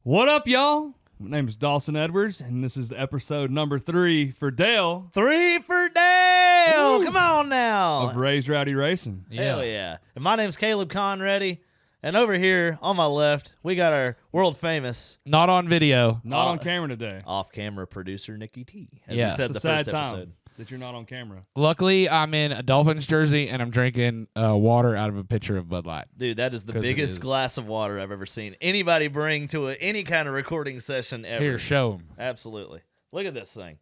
What up, y'all? My name is Dawson Edwards, and this is episode number 3 for Dale 3 for Dale! Woo! Come on now! of Raised Rowdy Racing. Hell yeah. And my name's Caleb Conready, and over here on my left, we got our world famous Not on video. Not on camera today. off-camera producer, Nikki T. As Yeah. we said It's the a first sad episode. time that you're not on camera. Luckily, I'm in a Dolphins jersey and I'm drinking water out of a pitcher of Bud Light. Dude, that is the 'Cause it biggest is. glass of water I've ever seen anybody bring to any kind of recording session ever. Here, show him. Absolutely. Look at this thing.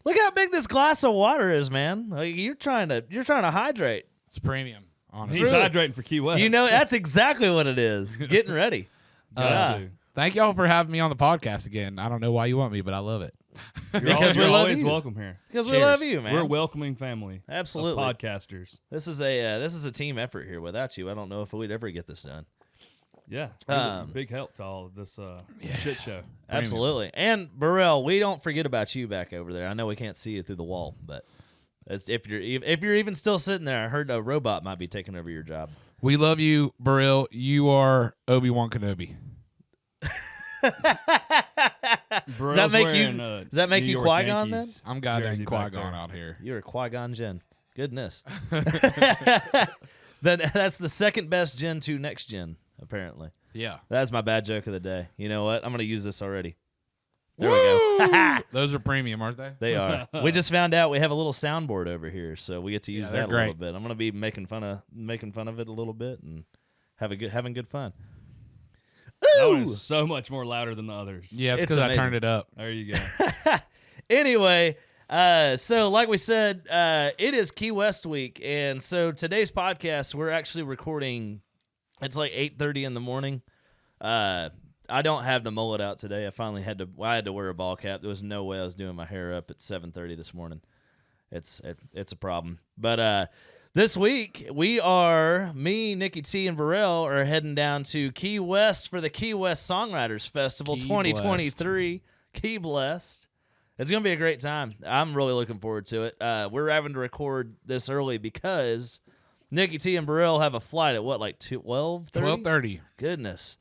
Look how big this glass of water is, man. Like, you're trying to hydrate. It's premium, honestly. He's hydrating for Key West. You know, that's exactly what it is. Getting ready. Got to. Thank y'all for having me on the podcast again. I don't know why you want me, but I love it. Because we you're love always you. welcome here. Because we Cheers. love you, man. We're a welcoming family. Absolutely. Of podcasters. This is a team effort here. Without you, I don't know if we'd ever get this done. Yeah. Big help to all of this shit show. Absolutely. And Burrell, we don't forget about you back over there. I know we can't see you through the wall, but if you're even still sitting there, I heard a robot might be taking over your job. We love you, Burrell. You are Obi-Wan Kenobi. Does that make you Qui-Gon then? I'm goddamn Jersey back Qui-Gon there. out here. You're a Qui-Gon Jinn. Goodness. That's the second best Gen to next gen, apparently. Yeah. That's my bad joke of the day. You know what? I'm going to use this already. There we go. Those are premium, aren't they? They are. We just found out we have a little soundboard over here, so we get to use they're that a little great. bit. I'm going to be making fun of it a little bit and having good fun. That one is so much more louder than the others. Yeah, it's It's because I amazing. turned it up. There you go. Anyway, so like we said, it is Key West week, and so today's podcast we're actually recording. It's like 8:30 in the morning. I don't have the mullet out today. I had to wear a ball cap. There was no way I was doing my hair up at 7:30 this morning. It's a problem. But this week me, Nikki T, and Varel are heading down to Key West for the Key West Songwriters Festival Key 2023. Key Blessed. It's going to be a great time. I'm really looking forward to it. We're having to record this early because Nikki T and Burrell have a flight at what, like 12:30? 12:30. Goodness.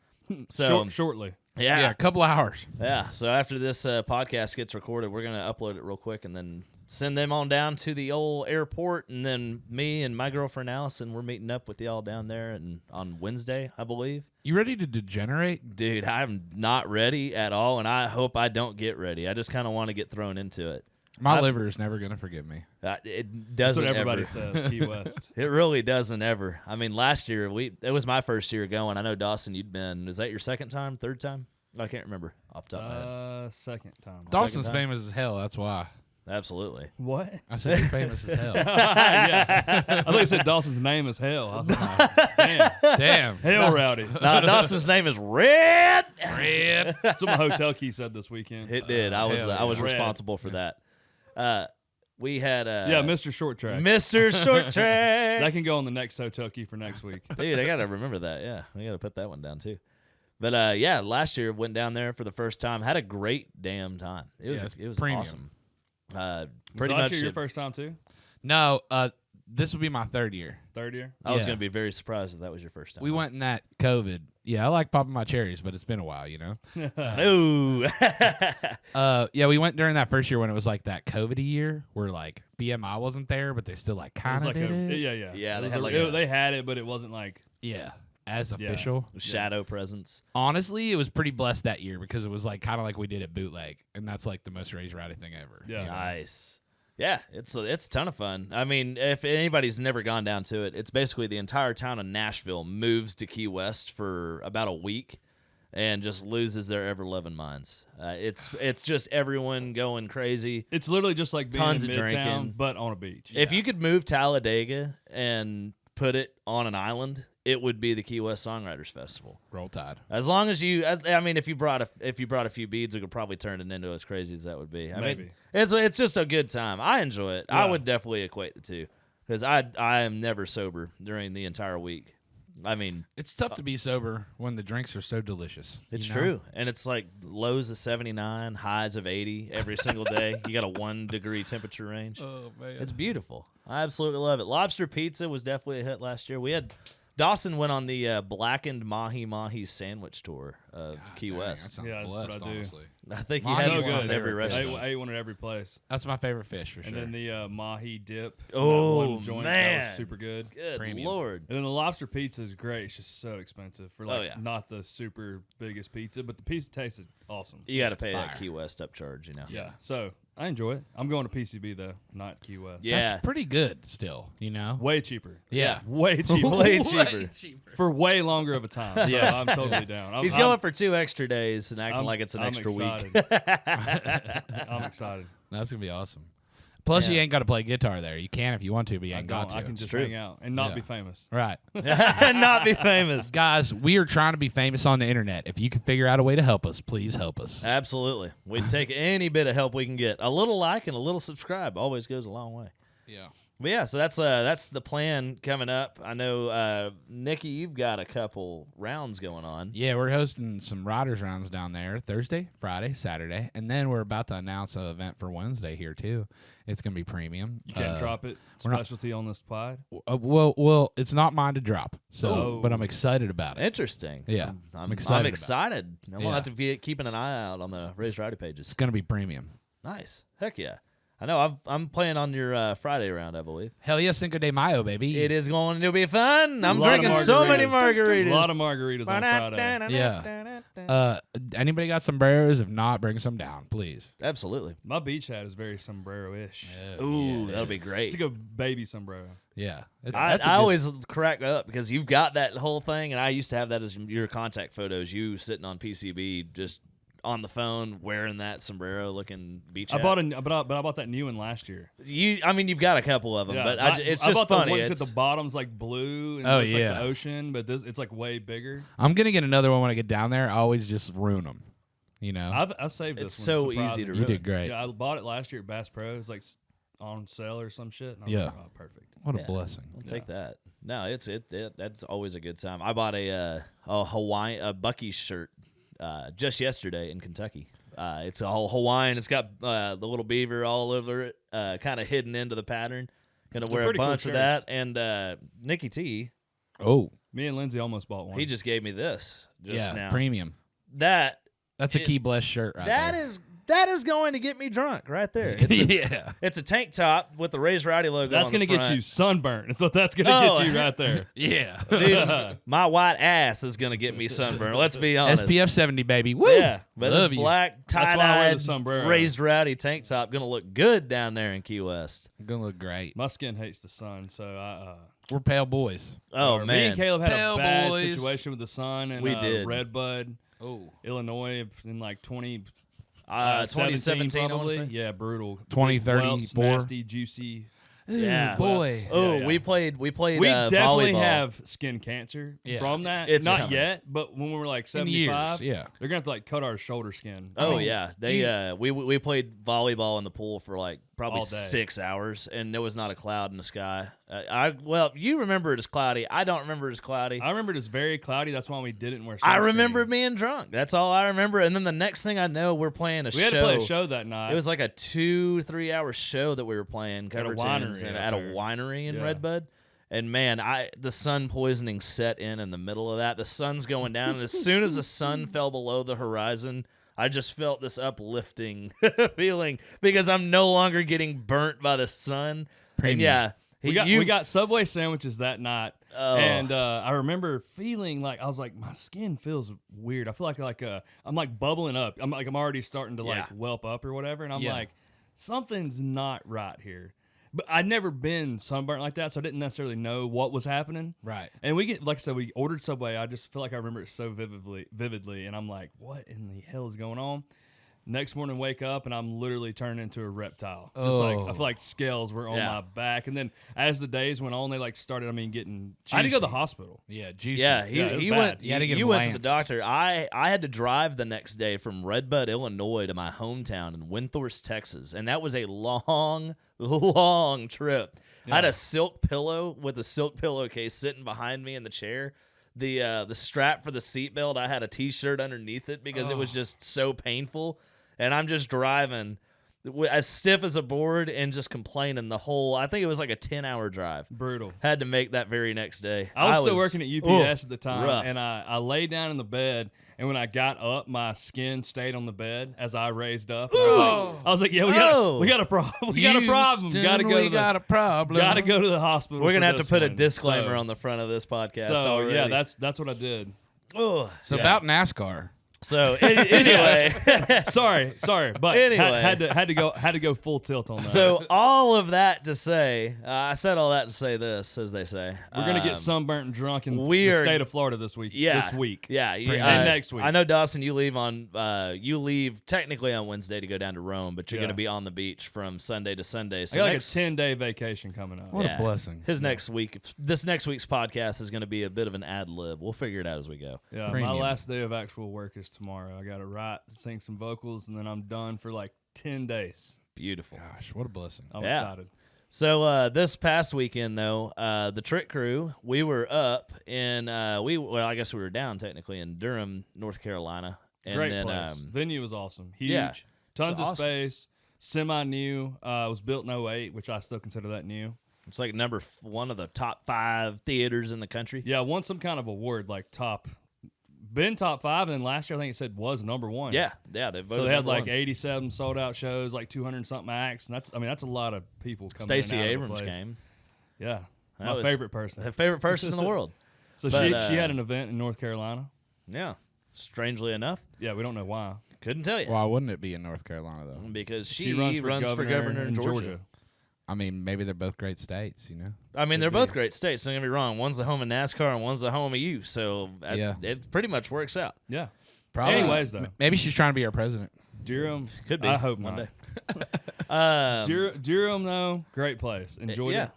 So Shortly. Yeah, a couple hours. yeah. So after this podcast gets recorded, we're going to upload it real quick and then send them on down to the old airport. And then me and my girlfriend Allison, we're meeting up with y'all down there on Wednesday, I believe. You ready to degenerate? Dude, I'm not ready at all, and I hope I don't get ready. I just kind of want to get thrown into it. My liver is never going to forgive me. It That's doesn't what everybody ever. says, Key West. It really doesn't ever. I mean, last year it was my first year going. I know Dawson, you'd been. Is that your second time, third time? I can't remember off the top of my head. Second time. Dawson's time? famous as hell. That's why. Absolutely. What? I said you're famous as hell. Yeah. I thought you said Dawson's name is Hell. I was like, damn. Damn. Hell Rowdy. Dawson's name is Red. Red. That's what my hotel key said this weekend. It did. I was yeah. responsible for that. We had Yeah, Mr. Short Track. Mr. Short Track. That can go on the next hotel key for next week. Dude, I gotta remember that. Yeah, I gotta put that one down too. But yeah, last year went down there for the first time. Had a great damn time. It was premium. awesome. Was Pretty last much year your first time too? No, this will be my third year. Third year? I was Yeah. gonna be very surprised if that was your first time. We went in that COVID. Yeah, I like popping my cherries, but it's been a while, you know? Ooh. Yeah, we went during that first year when it was like that COVID year where like BMI wasn't there, but they still like It was kind of like did it. yeah. Yeah, It they was had a- like it- a- they had it, but it wasn't like Yeah, as Yeah. official. Shadow presence. Honestly, it was pretty blessed that year because it was like kind of like we did at Bootleg, and that's like the most Raised Rowdy thing ever. Yeah. Nice. Yeah, it's a ton of fun. I mean, if anybody's never gone down to it, it's basically the entire town of Nashville moves to Key West for about a week and just loses their ever-loving minds. It's just everyone going crazy. it's literally just like being Tons in of Midtown, drinking. but on a beach. If you could move Talladega and put it on an island, it would be the Key West Songwriters Festival. Roll Tide. As long as I mean, if you brought a few beads, we could probably turn it into as crazy as that would be. I Maybe. mean, it's just a good time. I enjoy it. I Yeah. would definitely equate the two because I am never sober during the entire week. I mean, It's tough to be sober when the drinks are so delicious. it's you know? true, and it's like lows of 79, highs of 80 every single day. You got a 1 degree temperature range. Oh man, It's beautiful. I absolutely love it. Lobster pizza was definitely a hit last year. We had Dawson went on the blackened mahi mahi sandwich tour of God Key dang, West. That sounds Yeah, that's what blessed, I do. honestly. I think you Mahi's had So one good. at every Favorite fish. restaurant. I ate one at every place. That's my favorite fish for And sure. then the mahi dip. from Oh, that one joint, that man. was super good. Good Premium. Lord. And then the lobster pizza is great. It's just so expensive for Oh, yeah. not the super biggest pizza, but the pizza tasted awesome. You got to It's pay that fire. Key West upcharge, you know. Yeah. So I enjoy it. I'm going to PCB though, not Key West. Yeah. That's pretty good still, you know? Way cheaper. Yeah. Way cheaper. Way cheaper. For way longer of a time. So Yeah. I'm totally down. He's going for 2 extra days and acting I'm- like it's an I'm extra week. excited. I'm excited. That's going to be awesome. Plus, you Yeah. ain't got to play guitar there. You can if you want to, but you I ain't got don't. I to. can just true. hang out and not Yeah. be famous. Right. Not be famous. Guys, we are trying to be famous on the internet. If you can figure out a way to help us, please help us. Absolutely. We'd take any bit of help we can get. A little like and a little subscribe always goes a long way. Yeah. But yeah, so that's the plan coming up. I know, Nikki, you've got a couple rounds going on. Yeah, we're hosting some riders rounds down there Thursday, Friday, Saturday, and then we're about to announce an event for Wednesday here too. It's going to be premium. You can't drop it. we're not- Specialty on this pod. Well, it's not mine to drop. So, Oh. but I'm excited about it. Interesting. Yeah, I'm excited about it. excited. I'm going to Yeah. have to be keeping an eye out on the Raised Rowdy pages. It's going to be premium. Nice. Heck yeah. I know. I'm playing on your Friday round, I believe. Hell yeah, Cinco de Mayo, baby. It is going to be fun. I'm Lot of drinking so many margaritas. margaritas. A lot of margaritas on Friday. Yeah. Anybody got sombreros? If not, bring some down, please. Absolutely. My beach hat is very sombrero-ish. Ooh, that'll be It's great. like a baby sombrero. Yeah. I always crack up because you've got that whole thing, and I used to have that as your contact photos. You sitting on PCB, just on the phone, wearing that sombrero-looking beach hat. I bought that new one last year. You've got a couple of them, Yeah, but it's I just bought funny. the ones It's- at the bottom's like blue and Oh, looks like yeah. the ocean, but this it's like way bigger. I'm going to get another one when I get down there. I always just ruin them. You know? I saved this It's one. so easy to surprisingly. You did great. Yeah, I bought it last year at Bass Pro. It was like on sale or some shit. And I was Yeah. like, oh, perfect. What Yeah. a blessing. I'll take that. No, it's that's always a good time. I bought a Buc-ee's shirt just yesterday in Kentucky. It's a whole Hawaiian. It's got the little beaver all over it, kind of hidden into the pattern. Gonna wear a pretty cool bunch of that. shirts. And Nikki T, Oh, Me and Lindsay almost bought one. he just gave me this just yeah. now. Premium. That's That's a Key Bless shirt right there. that is going to get me drunk right there. It's a, Yeah. it's a tank top with the Raised Rowdy logo. That's on gonna the get front. you sunburned. That's what that's gonna Oh. get you right there. Yeah. Dude, my white ass is gonna get me sunburned. Let's be honest. SPF 70, baby. Woo! Yeah, but Love this you. black That's why I wear the tie-dyed sombrero. Raised Rowdy tank top gonna look good down there in Key West. Gonna look great. My skin hates the sun, so I. We're pale boys. Oh me man, and Caleb had Pale a bad boys. situation with the sun and We did. Redbud, Oh. Illinois, in like 2017 I wanna probably. say. Yeah, brutal. 2034. Whelps, nasty, juicy. Yeah. boy. Oh, Yeah. we played. We definitely volleyball. have skin cancer Yeah. from that. It's Not coming. yet, but when we were like In years, 75, yeah. they're gonna have to like cut our shoulder skin. Oh I mean, yeah, they we played volleyball in the pool for like probably All day. 6 hours, and there was not a cloud in the sky. You remember it as cloudy. I don't remember it as cloudy. I remember it was very cloudy. That's why we didn't wear. I sunscreen. remember being drunk. That's all I remember. And then the next thing I know, we're playing a We show. had to play a show that night. It was like a 2-3 hour show that we were playing At a cover tunes winery and up at a there. winery in Yeah. Redbud. And man, the sun poisoning set in the middle of that. The sun's going down, and as soon as the sun fell below the horizon, I just felt this uplifting feeling because I'm no longer getting burnt by the sun. And Premium. yeah, we got Subway sandwiches that night, Oh. and I remember feeling like I was like my skin feels weird. I feel like I'm like bubbling up. I'm already starting to like Yeah. whelp up or whatever, and I'm Yeah. like something's not right here. But I'd never been sunburnt like that, so I didn't necessarily know what was happening. Right. And like I said, we ordered Subway. I just feel like I remember it so vividly, and I'm like, what in the hell is going on? Next morning, wake up, and I'm literally turned into a reptile. Just like I Oh. feel like scales were on Yeah. my back, and then as the days went on, they like started. getting. I had to go to the Juicy. hospital. Yeah, juicy. Yeah, Yeah, it was he bad. went. You had to get you him went to the lanced. doctor. I had to drive the next day from Redbud, Illinois, to my hometown in Windthorst, Texas, and that was a long, long trip. I had Yeah. a silk pillow with a silk pillowcase sitting behind me in the chair. The strap for the seatbelt, I had a T-shirt underneath it because it was just so painful, and I'm just driving as stiff as a board and just complaining the whole. I think it was like a 10-hour drive. Brutal. Had to make that very next day. I was still working at UPS at the time, rough. and I laid down in the bed, And when I got up, my skin stayed on the bed as I raised up. I was like, yeah, we got a problem. We got a problem. Got a problem. Got to go to the hospital. We're gonna have to put a one. disclaimer So- on the front of this podcast. So already. yeah, that's what I did. Ugh. So Yeah. about NASCAR. So anyway, sorry, but Anyway. had to go full tilt on that. so all of that to say, I said all that to say this, as they say. we're gonna get sunburnt and drunk in we the are- state of Florida this week. Yeah, this week. Yeah, And next week. I know, Dawson. You leave technically on Wednesday to go down to Rome, but you're Yeah. going to be on the beach from Sunday to Sunday. I So got like a next, 10-day vacation coming up. What a blessing. This next week's podcast is going to be a bit of an ad lib. We'll figure it out as we go. Yeah, Premium. my last day of actual work is tomorrow. I got to write, sing some vocals, and then I'm done for like 10 days. Beautiful. Gosh, what a blessing. I'm Yeah. excited. So this past weekend, though, the Tritt crew, we were up in I guess we were down technically in Durham, North Carolina. And Great then, place. Venue was awesome. Huge. yeah. Tons It's of awesome. space. Semi-new. It was built in 08, which I still consider that new. It's like one of the top 5 theaters in the country. Yeah, won some kind of award, like been top 5, and then last year I think it said was number 1. Yeah. They voted So they had number like 1. 87 sold out shows, like 200 something acts, and that's a lot of people coming. Stacey in and out of the Abrams place. came. Yeah, That my was favorite person. The favorite person in the world. So But, she had an event in North Carolina. Yeah. Strangely enough, Yeah, we don't know why. couldn't tell you. Why wouldn't it be in North Carolina, though? Because She runs for governor in Georgia. I mean, maybe they're both great states, you know? I mean, Could they're be. both great states. Don't get me wrong. One's the home of NASCAR and one's the home of you. So Yeah. it pretty much works out. Yeah. Probably. Anyways, though. Maybe she's trying to be our president. Durham. Could be. I hope one not. day. Durham, though, great place. Enjoyed yeah. it.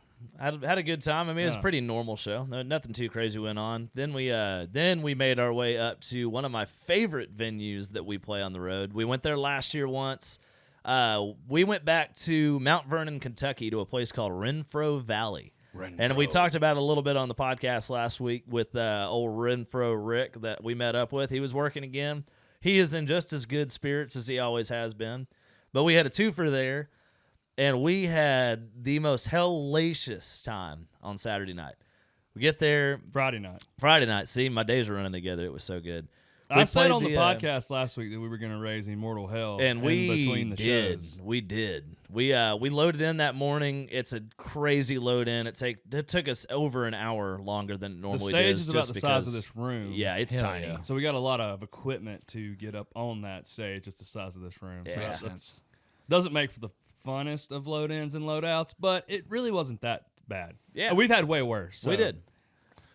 Had a good time. I mean, it was a Yeah. pretty normal show. Nothing too crazy went on. Then we made our way up to one of my favorite venues that we play on the road. We went there last year once. We went back to Mount Vernon, Kentucky, to a place called Renfro Valley. And we talked about it a little bit on the podcast last week with old Renfro Rick that we met up with. He was working again. He is in just as good spirits as he always has been. But we had a twofer there, and we had the most hellacious time on Saturday night. We get there Friday night. Friday night. See, my days were running together. It was so good. I We said played on the the, podcast last week that we were going to raise Immortal Hell And in we between the did. shows. We did. We loaded in that morning. It's a crazy load in. It took us over an hour longer than it The normally stage does. is about just the size of because- this room. Yeah, it's Hell tiny. yeah. So we got a lot of equipment to get up on that stage. It's the size of this room. So Yeah. that's doesn't make for the funnest of load ins and load outs, but it really wasn't that bad. Yeah. We've had way worse. We so- did.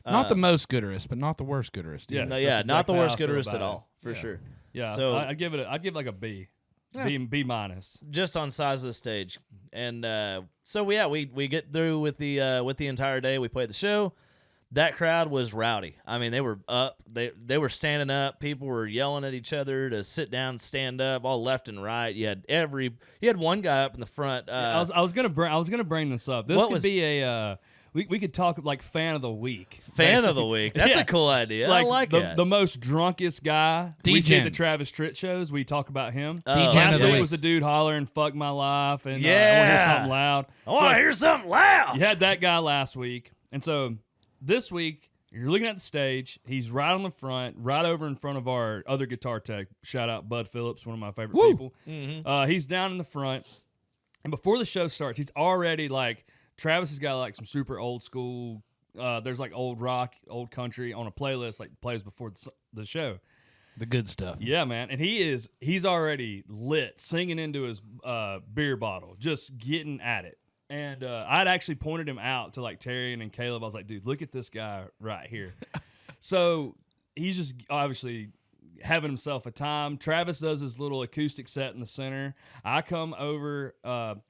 Not the most gooderest, but not the worst gooderest. Yeah. either. No, So yeah, that's not the exactly how worst I feel gooderest at about it. all, for sure. Yeah. So- I'd give like a B. Yeah. B minus. Just on size of the stage, and we get through with the entire day. We played the show. That crowd was rowdy. I mean, they were up. They were standing up. People were yelling at each other to sit down, stand up, all left and right. You had one guy up in the front. I was gonna bring this up. This What could was- be a we could talk like fan of the week. fan of the basically. week. That's Yeah. a cool idea. I like the, that. the most drunkest guy we see at the D-Gen. Travis Tritt shows. We talk about him. Oh, D-Gen Last of the week week. was a dude hollering "fuck my life" and I want to Yeah. hear something loud. I want to hear something loud. You had that guy last week, and so this week you're looking at the stage. He's right on the front, right over in front of our other guitar tech. Shout out Bud Phillips, one of my favorite people. Mm-hmm. He's down in the front, and before the show starts, he's already like Travis has got like some super old school. There's like old rock, old country on a playlist like plays before the show. The good stuff. Yeah, man, and he's already lit, singing into his beer bottle, just getting at it. And I'd actually pointed him out to like Terry and Caleb. I was like, dude, look at this guy right here. So he's just obviously having himself a time. Travis does his little acoustic set in the center. I come over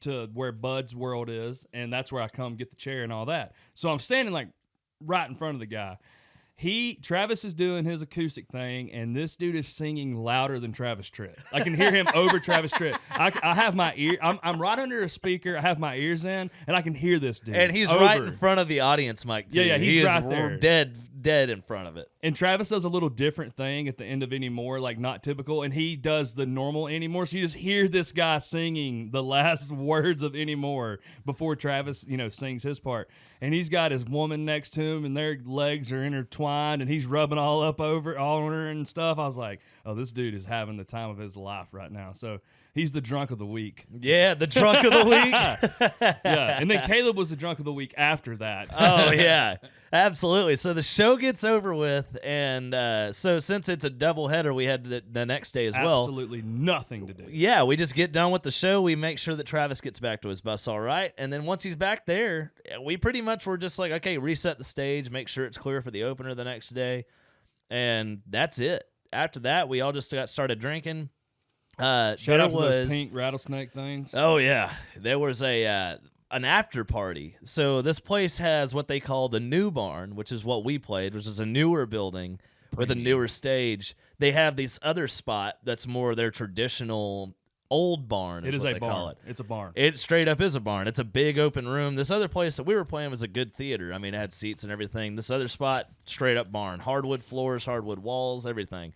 to where Bud's World is, and that's where I come get the chair and all that. So I'm standing like right in front of the guy. Travis is doing his acoustic thing, and this dude is singing louder than Travis Tritt. I can hear him over Travis Tritt. I have my ear. I'm right under a speaker. I have my ears in, and I can hear this dude. And he's over. right in front of the audience mic too. Yeah, he's he right is there. dead dead in front of it. And Travis does a little different thing at the end of Anymore, like not typical, and he does the normal Anymore. So you just hear this guy singing the last words of Anymore before Travis, sings his part. And he's got his woman next to him, and their legs are intertwined, and he's rubbing all on her and stuff. I was like, oh, this dude is having the time of his life right now. So he's the drunk of the week. Yeah, the drunk of the week. Yeah, and then Caleb was the drunk of the week after that. Oh, yeah, absolutely. So the show gets over with, and so since it's a doubleheader, we had the next day as well. Absolutely nothing to do. Yeah, we just get done with the show. We make sure that Travis gets back to his bus all right, and then once he's back there, we pretty much were just like, okay, reset the stage, make sure it's clear for the opener the next day, and that's it. After that, we all just got started drinking. Shout out to those pink rattlesnake things. Oh yeah, there was an after party. So this place has what they call the new barn, which is what we played, which is a newer building with a newer stage. They have this other spot that's more their traditional old barn. It is what a they barn. call it. It's a barn. It straight up is a barn. It's a big open room. This other place that we were playing was a good theater. I mean, it had seats and everything. This other spot, straight up barn. Hardwood floors, hardwood walls, everything.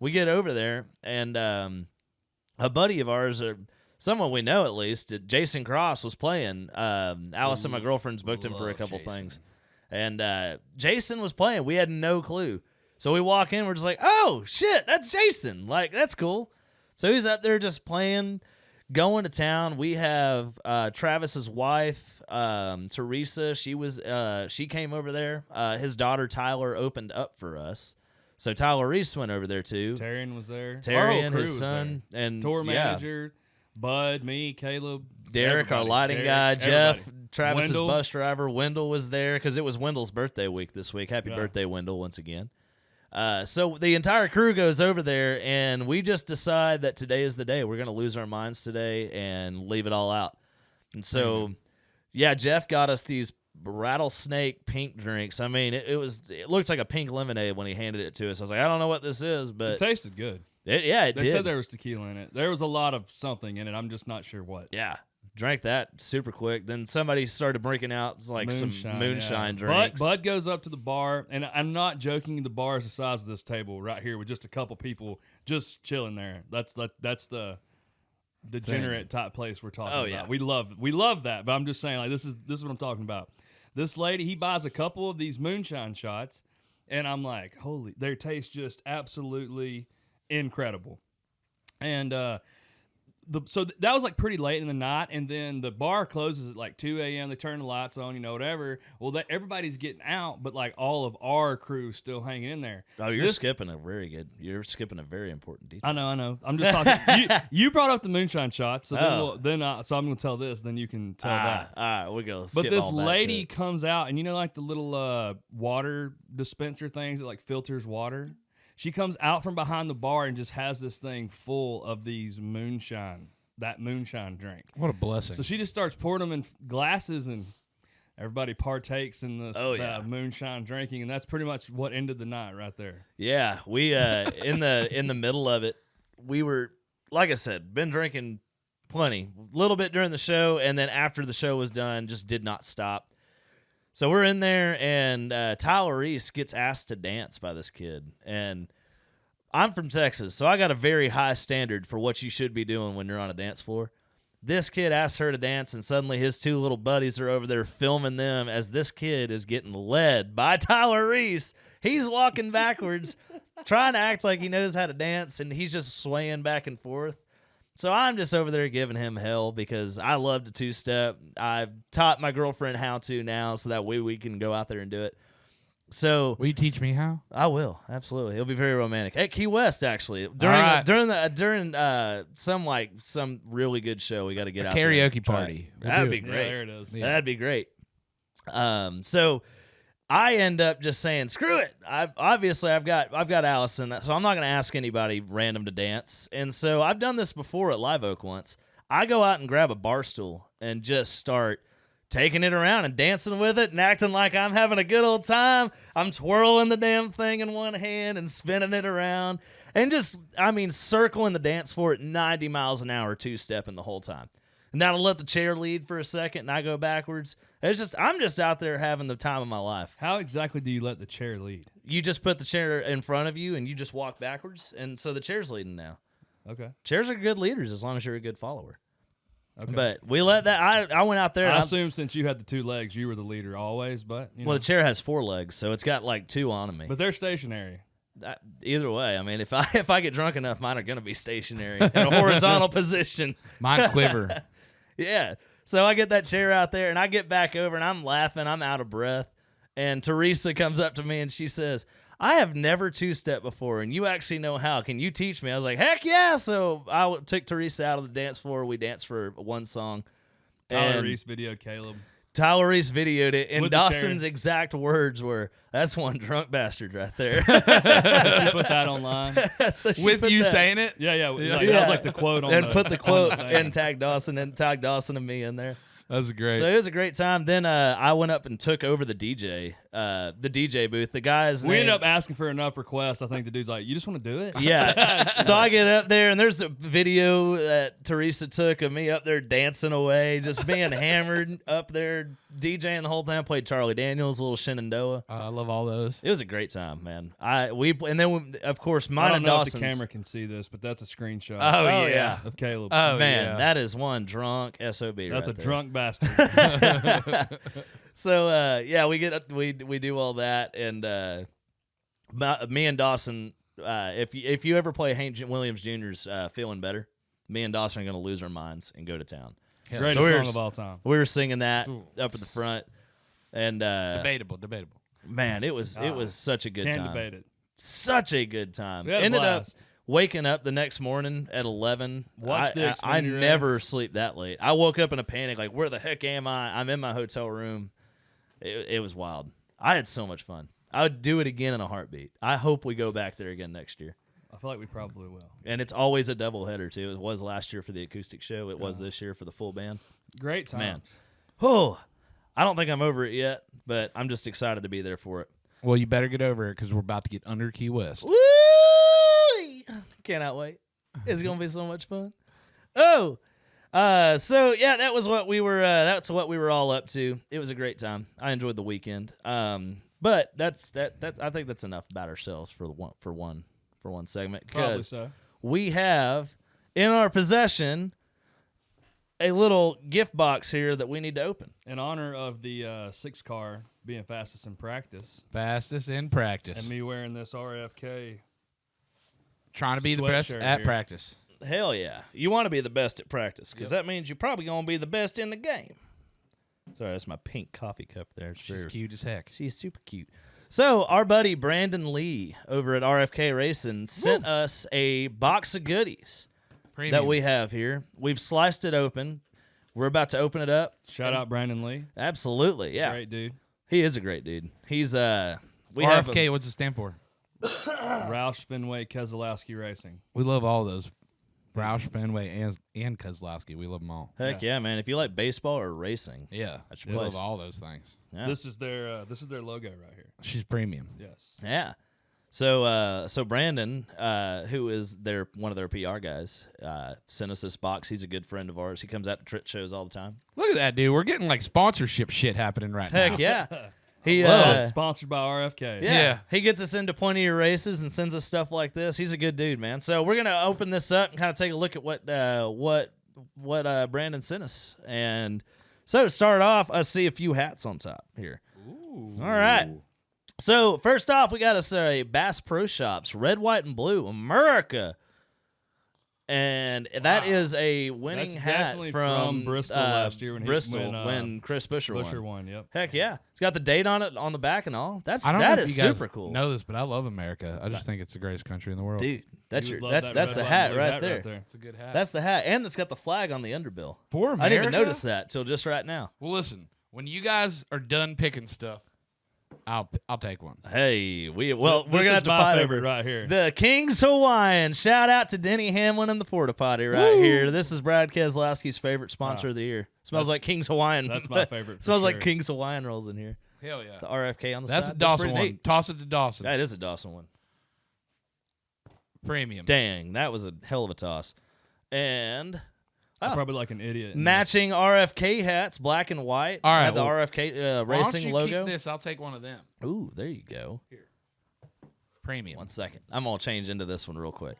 We get over there, and a buddy of ours, or someone we know at least, Jason Cross, was playing. Allison, my girlfriend's booked him for a couple things. And Jason was playing. We had no clue. So we walk in, we're just like, oh, shit, that's Jason. Like, that's cool. So he's up there just playing, going to town. We have Travis's wife, Teresa. She came over there. His daughter, Tyler, opened up for us. So Tyler Reese went over there too. Tyrion was there. Tyrion, his son, and tour manager, Bud, me, Caleb, Derek, our lighting guy, Jeff, Travis's bus driver. Wendell was there because it was Wendell's birthday week this week. Happy birthday, Wendell, once again. So the entire crew goes over there, and we just decide that today is the day. We're going to lose our minds today and leave it all out. And so, Jeff got us these rattlesnake pink drinks. I mean, it looked like a pink lemonade when he handed it to us. I was like, I don't know what this is, but it tasted good. It They did. said there was tequila in it. There was a lot of something in it. I'm just not sure what. Yeah. Drank that super quick. Then somebody started breaking out like some moonshine drinks. Bud goes up to the bar, and I'm not joking. The bar is the size of this table right here with just a couple people just chilling there. That's the degenerate type place we're talking about. We love that, but I'm just saying, like, this is what I'm talking about. This lady, he buys a couple of these moonshine shots, and I'm like, holy, their taste just absolutely incredible. And so that was like pretty late in the night, and then the bar closes at like 2 a.m. They turn the lights on, whatever. Well, everybody's getting out, but like all of our crew's still hanging in there. Oh, you're skipping a very important detail. I know. I'm just talking. you brought up the moonshine shots, so so I'm gonna tell this, then you can tell that. All right, we'll go. But this lady comes out, and like the little water dispenser things that like filters water. She comes out from behind the bar and just has this thing full of these moonshine drink. What a blessing. So she just starts pouring them in glasses, and everybody partakes in this moonshine drinking, and that's pretty much what ended the night right there. Yeah, we in the middle of it, we were, like I said, been drinking plenty. A little bit during the show, and then after the show was done, just did not stop. So we're in there, and Tyler Reese gets asked to dance by this kid. And I'm from Texas, so I got a very high standard for what you should be doing when you're on a dance floor. This kid asks her to dance, and suddenly his two little buddies are over there filming them as this kid is getting led by Tyler Reese. He's walking backwards, trying to act like he knows how to dance, and he's just swaying back and forth. So I'm just over there giving him hell because I love to two-step. I've taught my girlfriend how to now, so that way we can go out there and do it. So will you teach me how? I will, absolutely. It'll be very romantic at Key West, actually. During some really good show, we got to get out there. Karaoke party. That'd be great. Yeah, there it is. Yeah. That'd be great. So I end up just saying, screw it. I've got Allison, so I'm not going to ask anybody random to dance. And so I've done this before at Live Oak once. I go out and grab a bar stool and just start taking it around and dancing with it and acting like I'm having a good old time. I'm twirling the damn thing in one hand and spinning it around and just, circling the dance floor at 90 miles an hour, two-stepping the whole time. And that'll let the chair lead for a second, and I go backwards. I'm just out there having the time of my life. How exactly do you let the chair lead? You just put the chair in front of you, and you just walk backwards, and so the chair's leading now. Okay. Chairs are good leaders as long as you're a good follower. Okay. But we let that. I went out there. I assume since you had the 2 legs, you were the leader always. But you know. Well, the chair has 4 legs, so it's got like 2 on me. But they're stationary. Either way, I mean, if I get drunk enough, mine are going to be stationary in a horizontal position. Mine quiver. Yeah. So I get that chair out there, and I get back over, and I'm laughing. I'm out of breath. And Teresa comes up to me, and she says, I have never 2-step before, and you actually know how. Can you teach me? I was like, heck yeah. So I took Teresa out of the dance floor. We danced for one song. Tyler Reese videoed Caleb. Tyler Reese videoed it, and With the Dawson's chair. exact words were, that's one drunk bastard right there. She put that online. So she With put you that- saying it? Yeah. That was like the quote on and the, put the on quote thing. and tag Dawson and me in there. That's great. So it was a great time. Then I went up and took over the DJ booth. The guys We ended up asking for enough requests. I think the dude's like, "You just want to do it?" Yeah. So I get up there, and there's a video that Teresa took of me up there dancing away, just being hammered up there, DJing the whole time. I played Charlie Daniels, a little Shenandoah. I love all those. It was a great time, man. Of course, I mine don't and know if the Dawson's. camera can see this, but that's a screenshot. Oh, yeah. of Caleb. Oh, Man, yeah. that is one drunk SOB. that's right a there. drunk bastard. So we do all that, and me and Dawson. If you ever play Hank Williams Jr.'s "Feeling Better," me and Dawson are gonna lose our minds and go to town. Greatest So we were- song of all time. We were singing that up at the front, and Debatable. man, it was such a good Can't time. debate it. Such a good time. We had a Ended blast. up waking up the next morning at 11. Watched the I Xfinity never race. sleep that late. I woke up in a panic, like, where the heck am I? I'm in my hotel room. It was wild. I had so much fun. I would do it again in a heartbeat. I hope we go back there again next year. I feel like we probably will. And it's always a doubleheader too. It was last year for the acoustic show. It was this year for the full band. Great times. Man. Oh, I don't think I'm over it yet, but I'm just excited to be there for it. Well, you better get over it because we're about to get under Key West. Woo! Cannot wait. It's gonna be so much fun. Oh, so yeah, that was what we were. That's what we were all up to. It was a great time. I enjoyed the weekend. But that's I think that's enough about ourselves for one segment, Probably because so. we have in our possession a little gift box here that we need to open. In honor of the 6 car being fastest in practice, Fastest in practice. and me wearing this RFK. Trying to be the best Sweatshirt at here. practice. Hell yeah. You want to be the best at practice, because that means you're probably going to be the best in the game. Sorry, that's my pink coffee cup there. It's She's very- cute as heck. She's super cute. So our buddy Brandon Lee over at RFK Racing sent us a box of goodies Premium. that we have here. We've sliced it open. We're about to open it up. Shout out Brandon Lee. Absolutely, yeah. Great dude. He is a great dude. He's we RFK, have what's it stand for? Roush Fenway Keselowski Racing. We love all those. Roush, Fenway, and Kozlowski. We love them all. heck yeah, man. If you like baseball or racing, Yeah. That's We your love place. all those things. yeah. This is their logo right here. She's premium. Yes. Yeah. So Brandon, who is one of their PR guys, sent us this box. He's a good friend of ours. He comes out to Tritt shows all the time. Look at that, dude. We're getting like sponsorship shit happening right now. Heck yeah. He Sponsored by RFK. Yeah. He gets us into plenty of races and sends us stuff like this. He's a good dude, man. So we're gonna open this up and kind of take a look at what Brandon sent us. And so to start off, I see a few hats on top here. Ooh. All right. So first off, we got us a Bass Pro Shops Red, White, and Blue America, and that is a winning That's hat definitely from Bristol last year when Chris Buescher Busher won. won. Yep. Heck yeah, it's got the date on it on the back and all. I don't know That if is you guys super cool, know this, but I love America. I just think it's the greatest country in the world. dude. That's You your would love that's that the red, white, hat and blue right hat there. It's a good hat. That's the hat, and it's got the flag on the underbill. for America. I didn't even notice that till just right now. Well, listen. When you guys are done picking stuff, I'll take one. Hey, we're This gonna is have to my fight favorite over right here. the King's Hawaiian. Shout out to Denny Hamlin and the Porta Potty right here. This is Brad Keselowski's favorite sponsor of the year. Smells like King's Hawaiian. That's my favorite. Smells for like sure. King's Hawaiian rolls in here. Hell yeah. The RFK on the That's side. a Dawson pretty one. neat. Toss it to Dawson. That is a Dawson one. Premium. Dang, that was a hell of a toss. And I'm probably like an idiot. Matching RFK hats, black and white. All right, Have the well, RFK Why don't Racing you logo. keep this? I'll take one of them. Ooh, there you go. Premium. 1 second. I'm going to change into this one real quick.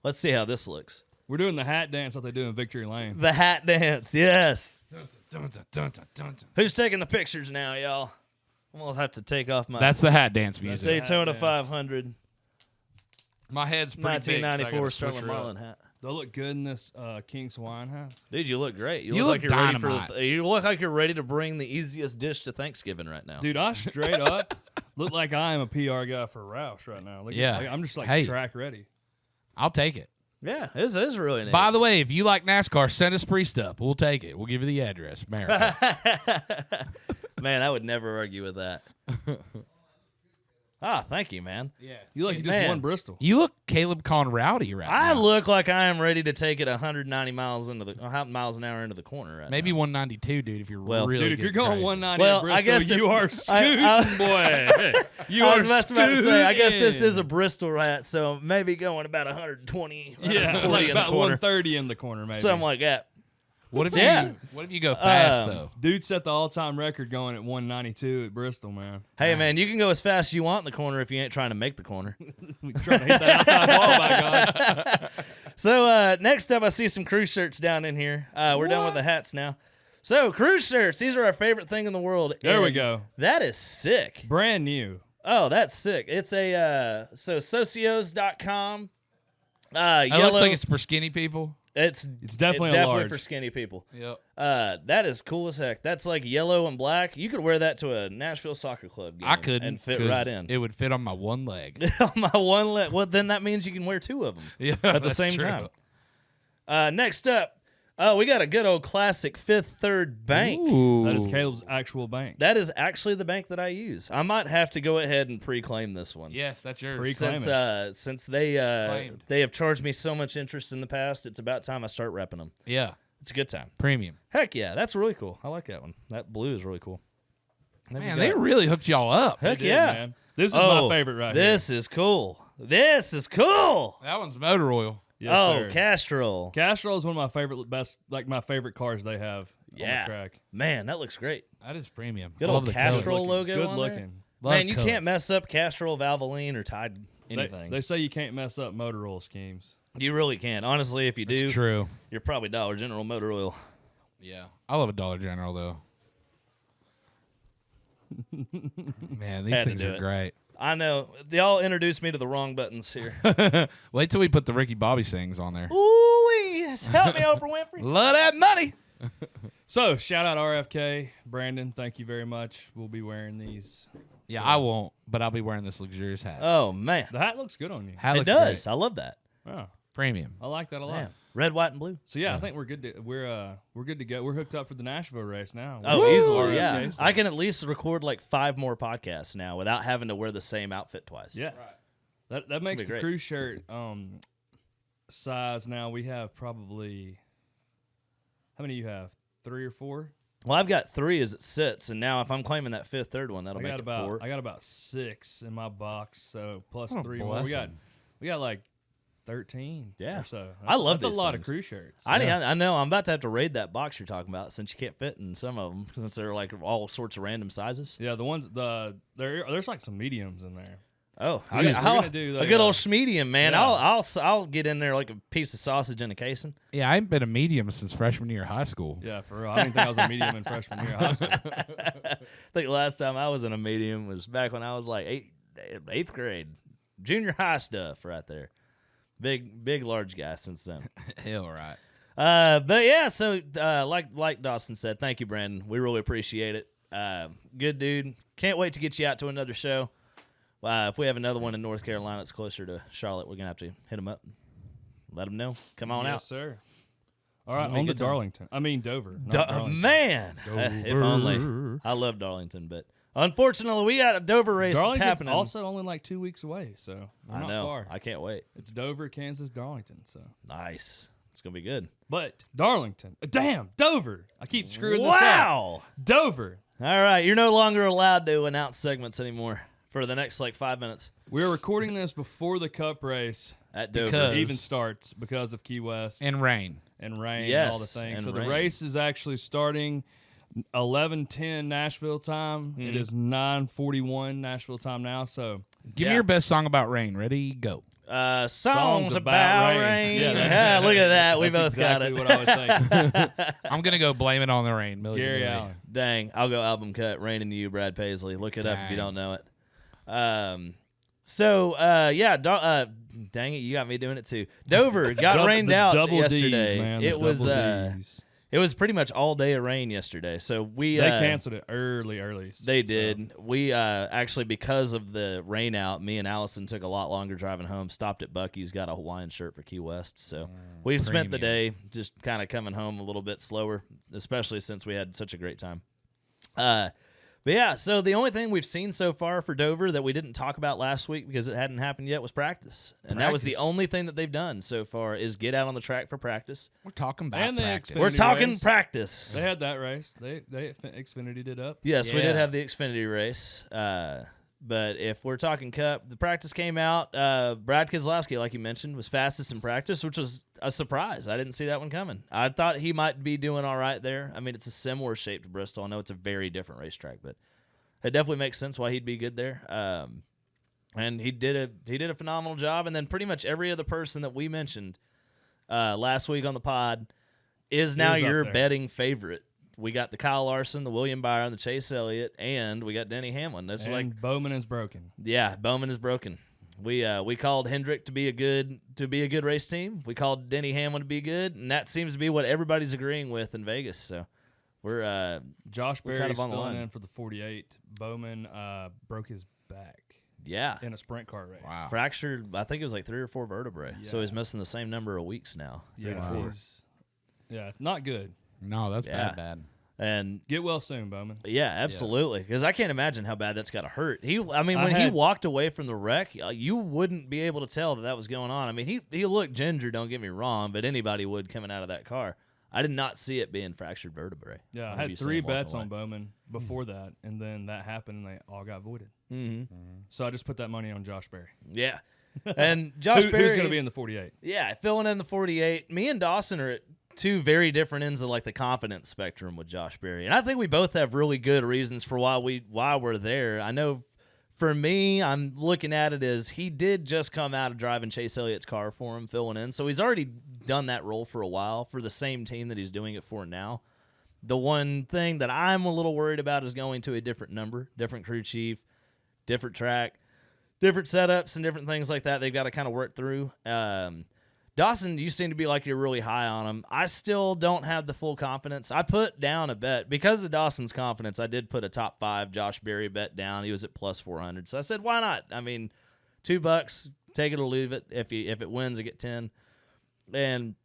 Let's see how this looks. We're doing the hat dance like they do in Victory Lane. The hat dance, yes. Dun, dun, dun, dun, dun, dun. Who's taking the pictures now, y'all? I'm going to have to take off my That's the hat dance music. Daytona dance. 500 My head's pretty big. 1994 so I gotta Sterling switch her up. Marlin hat. They'll look good in this King Swine hat. Dude, you look great. You look look like you're ready dynamite. for you look like you're ready to bring the easiest dish to Thanksgiving right now. Dude, I straight up look like I am a PR guy for Roush right now. Look Yeah. I'm just like Hey. track ready. I'll take it. Yeah, this is really neat. By the way, if you like NASCAR, send us free stuff. We'll take it. We'll give you the address. America. Man, I would never argue with that. Thank you, man. Yeah. You like you just Man. won Bristol. You look Caleb Con Rowdy right I now. look like I am ready to take it 190 miles miles an hour into the corner right Maybe now. 192, dude, if you're Well, really Dude, if you're getting going crazy. 190 Well, at Bristol, I guess you if- are scooting, boy. You I are was about to say, I guess this scooting. is a Bristol rat, so maybe going about 120, yeah, 140 like in the about corner. 130 in the corner, maybe. Something like that. What if Yeah. you go fast, Um, though? Dude set the all-time record going at 192 at Bristol, man. Hey, man, you can go as fast as you want in the corner if you ain't trying to make the corner. We trying to hit that outside ball, by God. So next up, I see some cruise shirts down in here. We're done with the hats now. So cruise shirts, these are our favorite thing in the world. There we and go. That is sick. Brand new. Oh, that's sick. It's a socios.com. It Yellow. looks like it's for skinny people. It's definitely a large. for skinny people. Yep. That is cool as heck. That's like yellow and black. You could wear that to a Nashville soccer club game. I couldn't and fit 'cause right in. It would fit on my one leg. On my one leg. Well, then that means you can wear two of them Yeah, at the that's same true. time. Next up, we got a good old classic Fifth Third Bank. Ooh. That is Caleb's actual bank. That is actually the bank that I use. I might have to go ahead and pre-claim this one. Yes, that's yours. Pre-claim. Since they Claimed. they have charged me so much interest in the past, it's about time I start repping them. Yeah, It's a good time. premium. Heck yeah, that's really cool. I like that one. That blue is really cool. Then we Man, got- they really hooked y'all up. Heck They did, yeah. man. This is Oh, my favorite right This is cool. This is cool. That one's motor oil. here. Yes, Oh, sir. Castrol. Castrol is one of my favorite, my favorite cars they have on Yeah. the track. Man, that looks great. That is premium. Good Love old the Castrol color. logo Good on looking. there. Love Man, you color. can't mess up Castrol, Valvoline, or Tide They, anything. they say you can't mess up motor oil schemes. You really can't. Honestly, if you do, It's true. you're probably Dollar General motor oil. Yeah, I love a Dollar General though. Man, these Had to things do are it. great. I know. Y'all introduced me to the wrong buttons here. Wait till we put the Ricky Bobby things on there. Ooh, help me, Oprah Winfrey. Love that money. So shout out RFK Brandon. Thank you very much. We'll be wearing these. Yeah, I won't, but I'll be wearing this luxurious hat. Oh man, The hat looks good on you. Hat it looks does. great. I love that. Oh, Premium. I like that a lot. Man. Red, white, and blue. So yeah, I think we're good to we're good to go. We're hooked up for the Nashville race now. Oh, We're easily. RFK Yeah, stuff. I can at least record like 5 more podcasts now without having to wear the same outfit twice. Yeah, that gonna makes be the great. cruise shirt size. Now we have probably how many you have? 3 or 4? Well, I've got 3 as it sits, and now if I'm claiming that fifth, third one, that'll I make got it about 4. I got about 6 in my box. So plus What a 3 more. blessing. We got like 13. Yeah. or so. I love that's these a lot things. of cruise shirts. I know. I'm about to have to raid that box you're talking about since you can't fit in some of them since they're like all sorts of random sizes. Yeah, the ones there's like some mediums in there. Oh, We're gonna do a the, good old schmedium, man. yeah. I'll get in there like a piece of sausage in a casing. Yeah, I ain't been a medium since freshman year of high school. Yeah, for real. I didn't think I was a medium in freshman year of high school. I think last time I was in a medium was back when I was like eighth grade, junior high stuff right there. Big, large guy since then. Hell right. But yeah, so like Dawson said, thank you, Brandon. We really appreciate it. Good dude. Can't wait to get you out to another show. If we have another one in North Carolina that's closer to Charlotte, we're gonna have to hit him up. Let him know. Come on Yes, out. sir. All right, It'll be a on to good time. Darlington. I mean Dover. not Darlington. Man, if only. I love Darlington, but unfortunately, we got a Dover race that's Darlington's happening. also only like 2 weeks away, so we're I not know. far. I can't wait. It's Dover, Kansas, Darlington. So, Nice. It's gonna be good. but Darlington, damn Dover. I keep screwing this up. Wow. Dover. All right, you're no longer allowed to announce segments anymore for the next like 5 minutes. We're recording this before the Cup race At Dover. Because- even starts because of Key West And rain. and rain and Yes, all the things. and So rain. the race is actually starting 11:10 Nashville time. It is 9:41 Nashville time now. So Give Yeah. me your best song about rain. Ready? Go. Songs about rain. Yeah, Yeah, look at that. We that's both got exactly it. what I was thinking. I'm going to go Blame It on the Rain. Milli Gary Vanilli. Allen. Dang, I'll go album cut. Rain and You, Brad Paisley. Look it up if you Dang. don't know it. Dang it, you got me doing it too. Dover got rained The out double yesterday. Ds, man. It The was double Ds. it was pretty much all day of rain yesterday. So we They canceled it early. They so. did. We actually, because of the rain out, me and Allison took a lot longer driving home. Stopped at Buc-ee's, got a Hawaiian shirt for Key West. So we've spent the day premium. just kind of coming home a little bit slower, especially since we had such a great time. But yeah, so the only thing we've seen so far for Dover that we didn't talk about last week because it hadn't happened yet was practice. And that was the Practice. only thing that they've done so far is get out on the track for practice. We're talking about And the practice. Xfinity We're talking race. practice. They had that race. They Xfinity did up. Yes, we Yeah. did have the Xfinity race. But if we're talking Cup, the practice came out. Brad Keselowski, like you mentioned, was fastest in practice, which was a surprise. I didn't see that one coming. I thought he might be doing all right there. I mean, it's a similar shape to Bristol. I know it's a very different racetrack, but it definitely makes sense why he'd be good there. And he did a phenomenal job. And then pretty much every other person that we mentioned last week on the pod is now was up your there. betting favorite. We got the Kyle Larson, the William Byron, the Chase Elliott, and we got Denny Hamlin. That's And like, Bowman is broken. yeah, Bowman is broken. We called Hendrick to be a good race team. We called Denny Hamlin to be good, and that seems to be what everybody's agreeing with in Vegas. So we're Josh We're Berry's kind of on the filling line. in for the 48. Bowman broke his back yeah. in a sprint car race. Wow. Fractured, I think it was like 3 or 4 vertebrae. So Yeah. he's missing the same number of weeks now. 3 to Yeah, 4. yeah, not good. No, that's Yeah. bad. And Get well soon, Bowman. yeah, absolutely. Because I can't imagine how bad that's got to hurt. When I he had- walked away from the wreck, you wouldn't be able to tell that was going on. I mean, he looked ginger, don't get me wrong, but anybody would coming out of that car. I did not see it being fractured vertebrae. Yeah, I Whenever had you see 3 him walking bets away. on Bowman before that, and then that happened, and they all got voided. Mm-hmm. So I just put that money on Josh Berry. Yeah. And Josh Berry, who's going to be in the 48? yeah, filling in the 48. Me and Dawson are at 2 very different ends of like the confidence spectrum with Josh Berry, and I think we both have really good reasons for why we're there. I know for me, I'm looking at it as he did just come out of driving Chase Elliott's car for him, filling in, so he's already done that role for a while for the same team that he's doing it for now. The one thing that I'm a little worried about is going to a different number, different crew chief, different track, different setups, and different things like that they've got to kind of work through. Dawson, you seem to be like you're really high on him. I still don't have the full confidence. I put down a bet. Because of Dawson's confidence, I did put a top 5 Josh Berry bet down. He was at plus 400. So I said, why not? I mean, $2, take it or leave it. If it wins, I get 10. And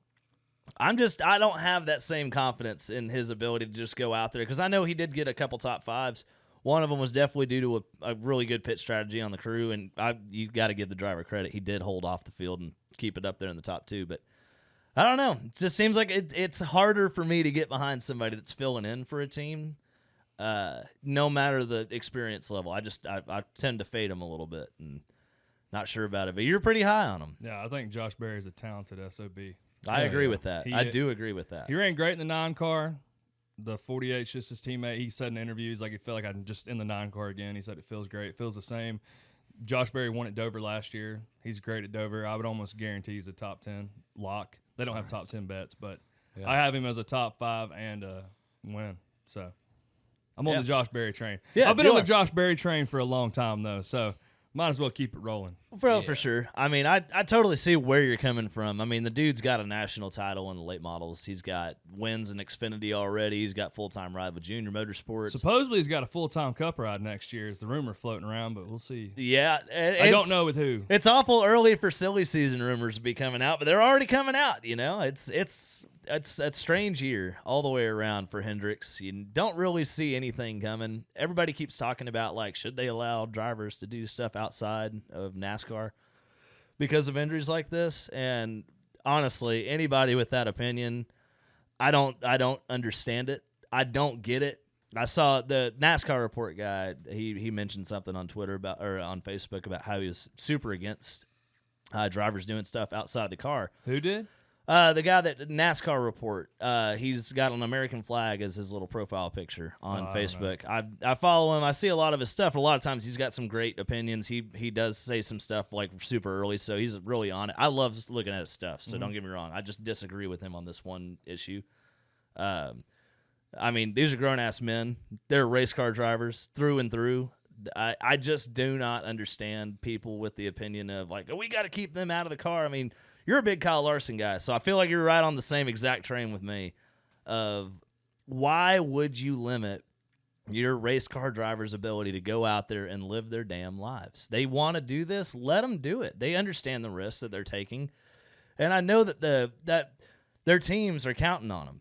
I don't have that same confidence in his ability to just go out there because I know he did get a couple top 5s. One of them was definitely due to a really good pit strategy on the crew, and you got to give the driver credit. He did hold off the field and keep it up there in the top 2. But I don't know. It just seems like it's harder for me to get behind somebody that's filling in for a team, no matter the experience level. I tend to fade him a little bit and not sure about it. But you're pretty high on him. Yeah, I think Josh Berry is a talented SOB. I Yeah, agree yeah. with that. He- I do agree with that. He ran great in the 9 car. The 48's just his teammate. He said in interviews, like, it felt like I'm just in the 9 car again. He said it feels great. It feels the same. Josh Berry won at Dover last year. He's great at Dover. I would almost guarantee he's a top 10 lock. They don't have top 10 bets, but Yeah. I have him as a top 5 and a win. So I'm on Yeah. the Josh Berry train. Yeah, I've been you on the are. Josh Berry train for a long time, though, so might as well keep it rolling. For sure. I mean, I totally see where you're coming from. I mean, the dude's got a national title in the late models. He's got wins in Xfinity already. He's got full-time ride with Junior Motorsports. Supposedly he's got a full-time Cup ride next year is the rumor floating around, but we'll see. Yeah. I don't know with who. It's awful early for silly season rumors to be coming out, but they're already coming out, you know? It's a strange year all the way around for Hendricks. You don't really see anything coming. Everybody keeps talking about, like, should they allow drivers to do stuff outside of NASCAR because of injuries like this? And honestly, anybody with that opinion, I don't understand it. I don't get it. I saw the NASCAR report guy. He mentioned something on Twitter or on Facebook about how he was super against drivers doing stuff outside the car. Who did? The guy that NASCAR report. He's got an American flag as his little profile picture on Facebook. I follow him. I see a lot of his stuff. A lot of times he's got some great opinions. He does say some stuff like super early, so he's really on it. I love just looking at his stuff. So don't get me wrong. I just disagree with him on this one issue. I mean, these are grown-ass men. They're race car drivers through and through. I just do not understand people with the opinion of, like, oh, we got to keep them out of the car. I mean, you're a big Kyle Larson guy, so I feel like you're right on the same exact train with me of why would you limit your race car driver's ability to go out there and live their damn lives? They want to do this. Let them do it. They understand the risks that they're taking. And I know that that their teams are counting on them.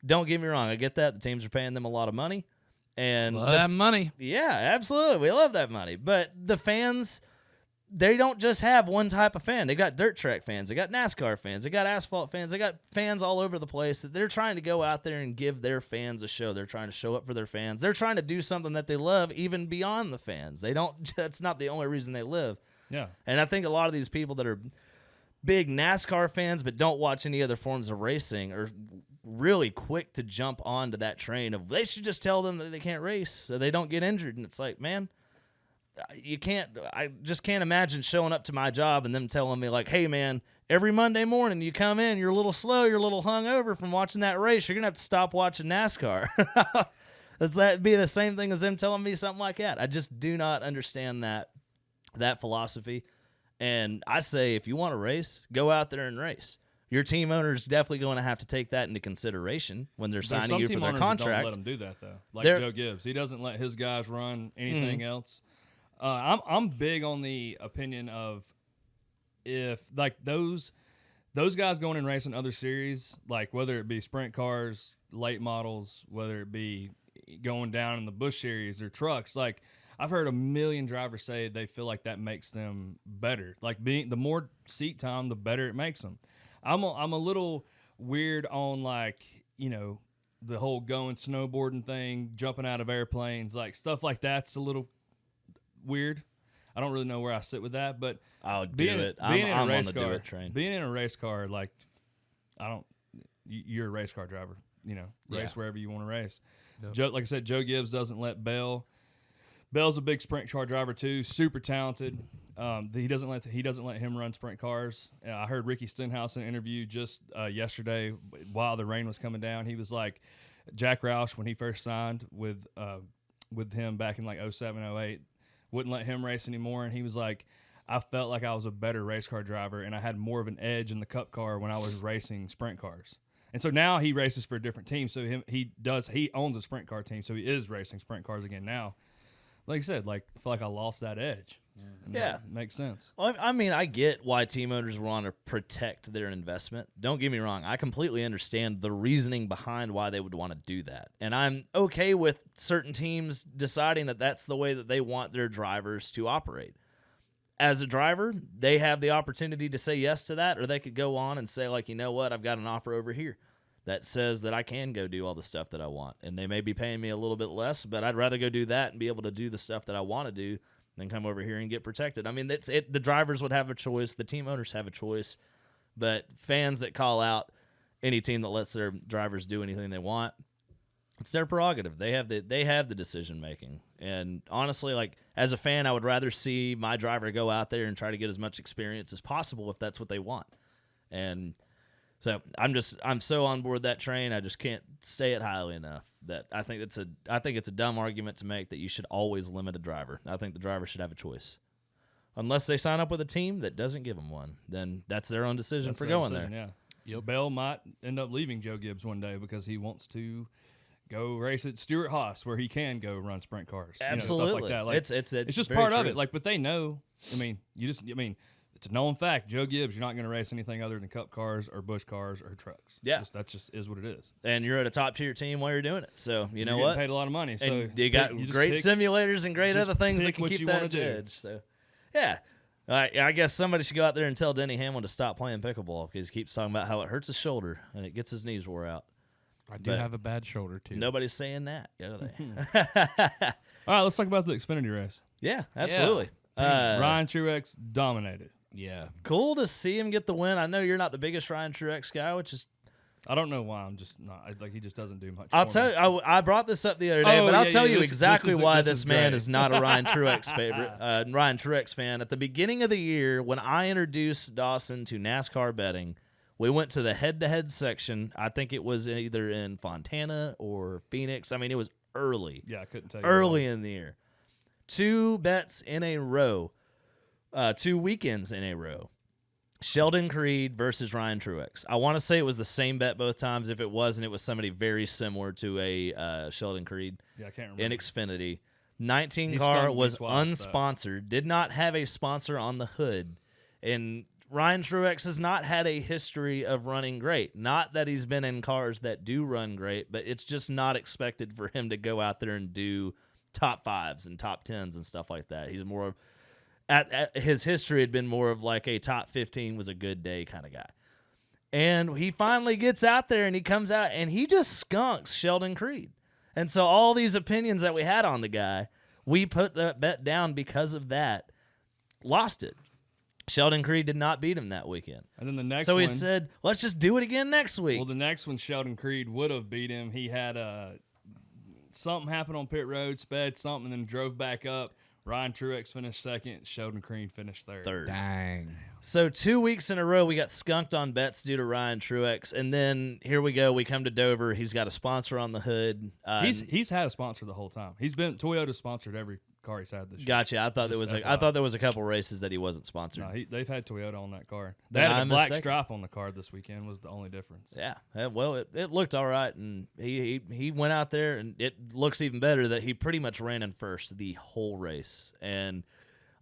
Don't get me wrong. I get that. The teams are paying them a lot of money. And Love that money. Yeah, absolutely. We love that money. But the fans, they don't just have one type of fan. They got dirt track fans. They got NASCAR fans. They got asphalt fans. They got fans all over the place that they're trying to go out there and give their fans a show. They're trying to show up for their fans. They're trying to do something that they love even beyond the fans. They don't. That's not the only reason they live. Yeah. And I think a lot of these people that are big NASCAR fans but don't watch any other forms of racing are really quick to jump onto that train of they should just tell them that they can't race so they don't get injured. And it's like, man, I just can't imagine showing up to my job and them telling me like, hey man, every Monday morning you come in, you're a little slow, you're a little hungover from watching that race, you're gonna have to stop watching NASCAR. Does that be the same thing as them telling me something like that? I just do not understand that philosophy. And I say, if you want to race, go out there and race. Your team owner is definitely going to have to take that into consideration when they're signing you for their contract. Don't let them do that though. Like They're, Joe Gibbs, he doesn't let his guys run anything else. I'm big on the opinion of if like those guys going and racing other series, like whether it be sprint cars, late models, whether it be going down in the Busch series or trucks, like I've heard a million drivers say they feel like that makes them better. Like the more seat time, the better it makes them. I'm a little weird on like, you know, the whole going snowboarding thing, jumping out of airplanes, like stuff like that's a little weird. I don't really know where I sit with that, but I'll do it. I'm on the do it train. Being in a race car, like you're a race car driver, you know, race wherever you want to race. Yep. Joe, like I said, Joe Gibbs doesn't let Bell. Bell's a big sprint car driver too, super talented. He doesn't let him run sprint cars. I heard Ricky Stenhouse in an interview just yesterday while the rain was coming down. He was like, Jack Roush when he first signed with him back in like 07, 08, wouldn't let him race anymore, and he was like, I felt like I was a better race car driver and I had more of an edge in the Cup car when I was racing sprint cars. And so now he races for a different team. So he owns a sprint car team, so he is racing sprint cars again now. Like I said, like I feel like I lost that edge. Yeah, that makes sense. Well, I mean, I get why team owners want to protect their investment. Don't get me wrong; I completely understand the reasoning behind why they would want to do that, and I'm okay with certain teams deciding that that's the way that they want their drivers to operate. As a driver, they have the opportunity to say yes to that, or they could go on and say, like, you know what, I've got an offer over here that says that I can go do all the stuff that I want. And they may be paying me a little bit less, but I'd rather go do that and be able to do the stuff that I want to do than come over here and get protected. I mean, the drivers would have a choice. The team owners have a choice. But fans that call out any team that lets their drivers do anything they want, it's their prerogative. They have the decision-making. And honestly, like, as a fan, I would rather see my driver go out there and try to get as much experience as possible if that's what they want. And so I'm so on board that train. I just can't say it highly enough that I think it's a dumb argument to make that you should always limit a driver. I think the driver should have a choice, unless they sign up with a team that doesn't give them one. Then that's their own decision for going there. Yeah, Yep. Bell might end up leaving Joe Gibbs one day because he wants to go race at Stewart Haas, where he can go run sprint cars. Absolutely, stuff like that. Like, it's just part of it. Like, but they know. I mean, it's a known fact. Joe Gibbs, you're not going to race anything other than Cup cars or Busch cars or trucks. Yeah, that just is what it is. And you're at a top tier team while you're doing it. So you know you're what? Paid a lot of money. So and you got great simulators and great other things that can keep that edge. So yeah. I guess somebody should go out there and tell Denny Hamlin to stop playing pickleball because he keeps talking about how it hurts his shoulder and it gets his knees wore out. I do have a bad shoulder too. Nobody's saying that, are they? All right, let's talk about the Xfinity race. Yeah, absolutely. Ryan Truex dominated. Yeah. Cool to see him get the win. I know you're not the biggest Ryan Truex guy, which is. I don't know why. I'm just not. Like, he just doesn't do much. I'll tell you. I brought this up the other day, but I'll tell you exactly why this man great. is not a Ryan Truex favorite. Ryan Truex fan. At the beginning of the year, when I introduced Dawson to NASCAR betting, we went to the head-to-head section. I think it was either in Fontana or Phoenix. I mean, it was early. Yeah, I couldn't tell you. Early in the year. 2 bets in a row. 2 weekends in a row. Sheldon Creed versus Ryan Truex. I want to say it was the same bet both times. If it wasn't, it was somebody very similar to a Sheldon Creed. Yeah, I can't remember. In Xfinity. 19 car was unsponsored, did not have a sponsor on the hood. And Ryan Truex has not had a history of running great. Not that he's been in cars that do run great, but it's just not expected for him to go out there and do top 5s and top 10s and stuff like that. He's more of... At his history had been more of like a top 15 was a good day kind of guy. And he finally gets out there and he comes out and he just skunks Sheldon Creed. And so all these opinions that we had on the guy, we put that bet down because of that. Lost it. Sheldon Creed did not beat him that weekend. And then the next so one. he said, let's just do it again next week. Well, the next one, Sheldon Creed would have beat him. He had something happened on pit road, sped something, and then drove back up. Ryan Truex finished second. Sheldon Creed finished third. Dang. So 2 weeks in a row, we got skunked on bets due to Ryan Truex. And then here we go. We come to Dover. He's got a sponsor on the hood. He's had a sponsor the whole time. Toyota sponsored every car he's had this year. Gotcha. I thought there was a couple races that he wasn't sponsored. No, they've had Toyota on that car. They Then had a I'm black mistaken. stripe on the car this weekend was the only difference. Yeah. Well, it looked all right, and he went out there, and it looks even better that he pretty much ran in first the whole race. And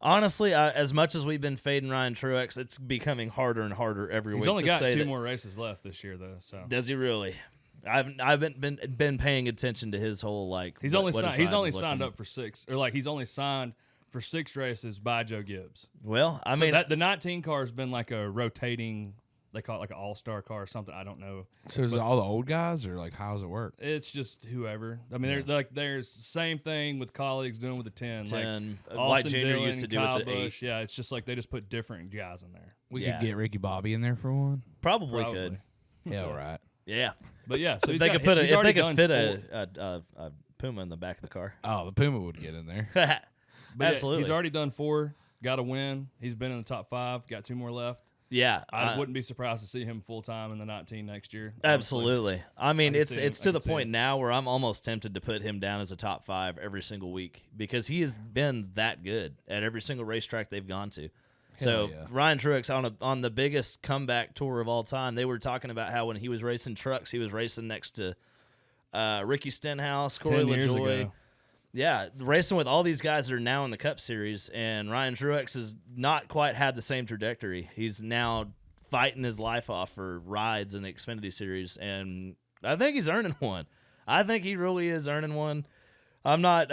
honestly, as much as we've been fading Ryan Truex, it's becoming harder and harder every week. He's only got say 2 more races left this year, though. So does he really? I haven't been paying attention to his whole He's only signed up for 6, or he's only signed for 6 races by Joe Gibbs. Well, I mean, the 19 car has been like a rotating. They call it like an all-star car or something. I don't know. So is it all the old guys, or how does it work? It's just whoever. I mean, there's same thing with colleagues doing with the 10. 10 like White Austin Jr. Dillon, used to do Kyle with the Busch. 8. Yeah, it's just like they just put different guys in there. We Yeah. could get Ricky Bobby in there for one. Probably could. Yeah, right. Yeah, But yeah, so if they could fit a a Puma in the back of the car. Oh, the Puma would get in there. Absolutely. he's already done 4, got a win. He's been in the top 5, got 2 more left. Yeah, I wouldn't be surprised to see him full time in the 19 next year. Absolutely. Honestly. I mean, I it's can to the see point it. now where I'm almost tempted to put him down as a top 5 every single week because he has been that good at every single racetrack they've gone to. So yeah. Ryan Truex on the biggest comeback tour of all time, they were talking about how when he was racing trucks, he was racing next to Ricky Stenhouse, Corey 10 years LaJoy. ago. Yeah, racing with all these guys that are now in the Cup Series, and Ryan Truex has not quite had the same trajectory. He's now fighting his life off for rides in the Xfinity Series, and I think he's earning one. I think he really is earning one. I'm not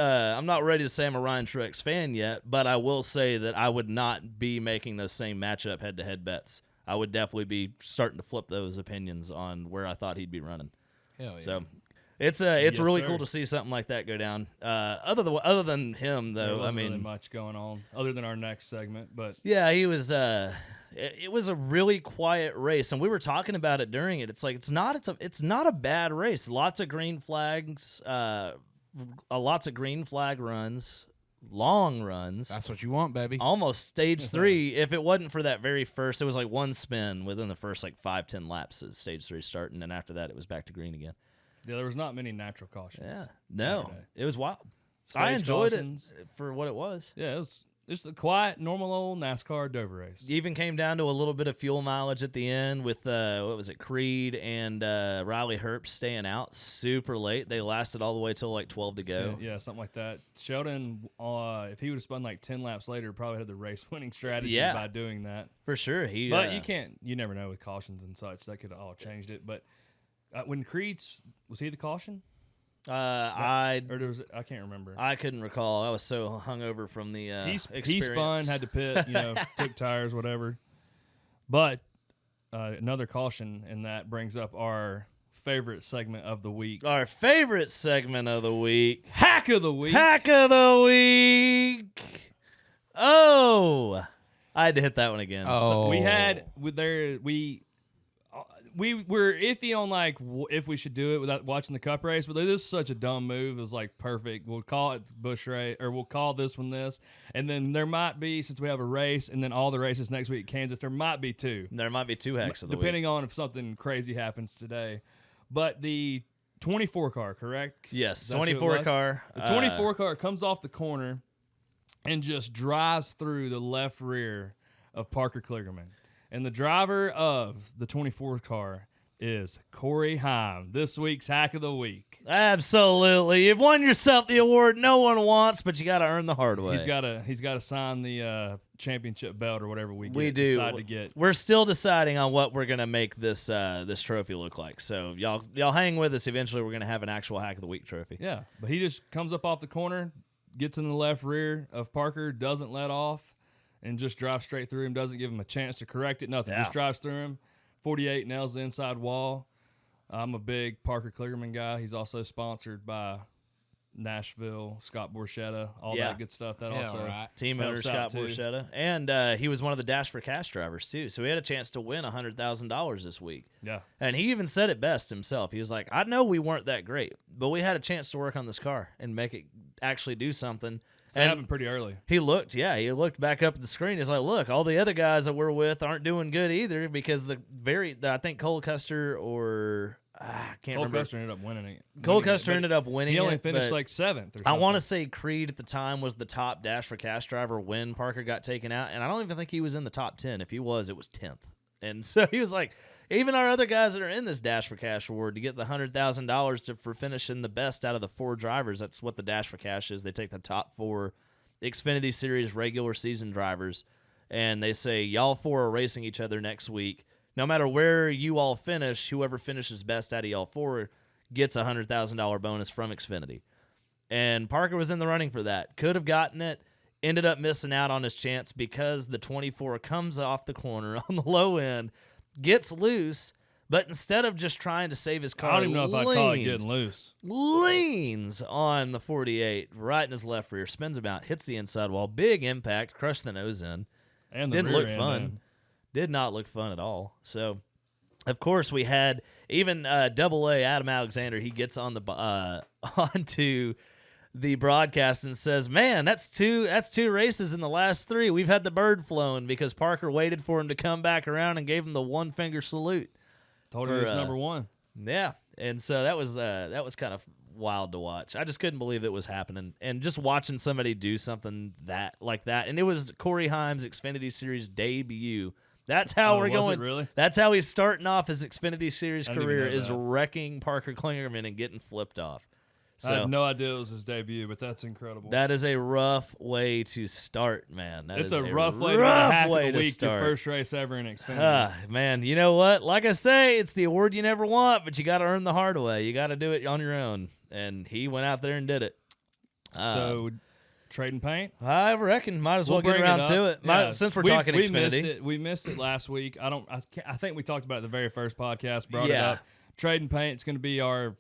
ready to say I'm a Ryan Truex fan yet, but I will say that I would not be making those same matchup head-to-head bets. I would definitely be starting to flip those opinions on where I thought he'd be running. Hell yeah. So it's really cool to see something like that go down. Other than him though, There wasn't I mean, really much going on other than our next segment, but yeah, he was. It was a really quiet race, and we were talking about it during it. It's like it's not a bad race. Lots of green flags. Lots of green flag runs, long runs. That's what you want, baby. Almost stage 3. If it wasn't for that very first, it was like one spin within the first 5-10 laps at stage 3 starting, and after that it was back to green again. yeah, there was not many natural cautions. Yeah, no, Saturday. it was wild. Stage I enjoyed cautions. it for what it was. Yeah, it was just a quiet, normal old NASCAR Dover race. Even came down to a little bit of fuel mileage at the end with what was it, Creed and Riley Herbst staying out super late. They lasted all the way till 12 to go. Yeah, something like that. Sheldon, if he would have spun 10 laps later, probably had the race-winning strategy Yeah. by doing that. For sure. But you never know with cautions and such. That could have all changed it. But when Creed's, was he the caution? I can't remember. I couldn't recall. I was so hungover from the experience. He spun, had to pit, took tires, whatever. But another caution, and that brings up our favorite segment of the week. Our favorite segment of the week. Hack of the week. Hack of the week. Oh, I had to hit that one again. Oh. We were iffy on like if we should do it without watching the Cup race, but this is such a dumb move. It was like perfect. We'll call it Bush race, or we'll call this one this, and then there might be, since we have a race, and then all the races next week at Kansas, there might be two. There might be two hacks of the depending week. on if something crazy happens today. But the 24 car, correct? Yes, That's who it 24 was? car. The 24 car comes off the corner and just drives through the left rear of Parker Kligerman. And the driver of the 24 car is Corey Heim, this week's Hack of the Week. Absolutely. You've won yourself the award no one wants, but you got to earn the hard way. He's got to sign the championship belt or whatever we decide to get. We're still deciding on what we're going to make this this trophy look like. So y'all hang with us. Eventually we're going to have an actual Hack of the Week trophy. Yeah, but he just comes up off the corner, gets in the left rear of Parker, doesn't let off, and just drives straight through him, doesn't give him a chance to correct it, nothing. Yeah. Just drives through him. 48 nails the inside wall. I'm a big Parker Kligerman guy. He's also sponsored by Nashville, Scott Borchetta, all that good stuff. That also right. Team owner helps Scott out, too. Borchetta. And he was one of the Dash for Cash drivers, too. So he had a chance to win $100,000 this week. Yeah. And he even said it best himself. He was like, I know we weren't that great, but we had a chance to work on this car and make it actually do something. So it happened pretty early. He looked back up at the screen. He's like, look, all the other guys that we're with aren't doing good either because I think Cole Custer or I can't Cole remember. Custer ended up winning it. Cole Custer ended up winning it. He only finished but like 7th or something. I want to say Creed at the time was the top Dash for Cash driver when Parker got taken out, and I don't even think he was in the top 10. If he was, it was 10th. And so he was like, even our other guys that are in this Dash for Cash award to get the $100,000 for finishing the best out of the 4 drivers. That's what the Dash for Cash is. They take the top 4 Xfinity Series regular season drivers, and they say, y'all 4 are racing each other next week. No matter where you all finish, whoever finishes best out of y'all 4 gets a $100,000 bonus from Xfinity. And Parker was in the running for that. Could have gotten it, ended up missing out on his chance because the 24 comes off the corner on the low end, gets loose, but instead of just trying to save his car, I don't even know if I'd call it getting loose. Leans on the 48, right in his left rear, spins him out, hits the inside wall, big impact, crushed the nose in. And the Didn't rear look end, fun. man. Did not look fun at all. So, of course, we had even Double A Adam Alexander. He gets on the onto the broadcast and says, "Man, that's two races in the last 3. We've had the bird flown because Parker waited for him to come back around and gave him the 1-finger salute." Told him he was number 1. Yeah, and so that was kind of wild to watch. I just couldn't believe it was happening, and just watching somebody do something like that. And it was Corey Heim's Xfinity Series debut. That's how we're was going. it really? That's how he's starting off his Xfinity Series I didn't even career, know is that. wrecking Parker Kligerman and getting flipped off. So I had no idea it was his debut, but that's incredible. that is a rough way to start, man. It's a rough way to hack way the to week, your start. first race ever in Xfinity. Man, you know what? Like I say, it's the award you never want, but you got to earn the hard way. You got to do it on your own. And he went out there and did it. So, trading paint? I reckon might as well We'll get bring around it to up. it. Yeah. Since we're talking we Xfinity. Missed it. We missed it last week. I think we talked about it the very first podcast, brought it Yeah. up. Trading paint, it's going to be our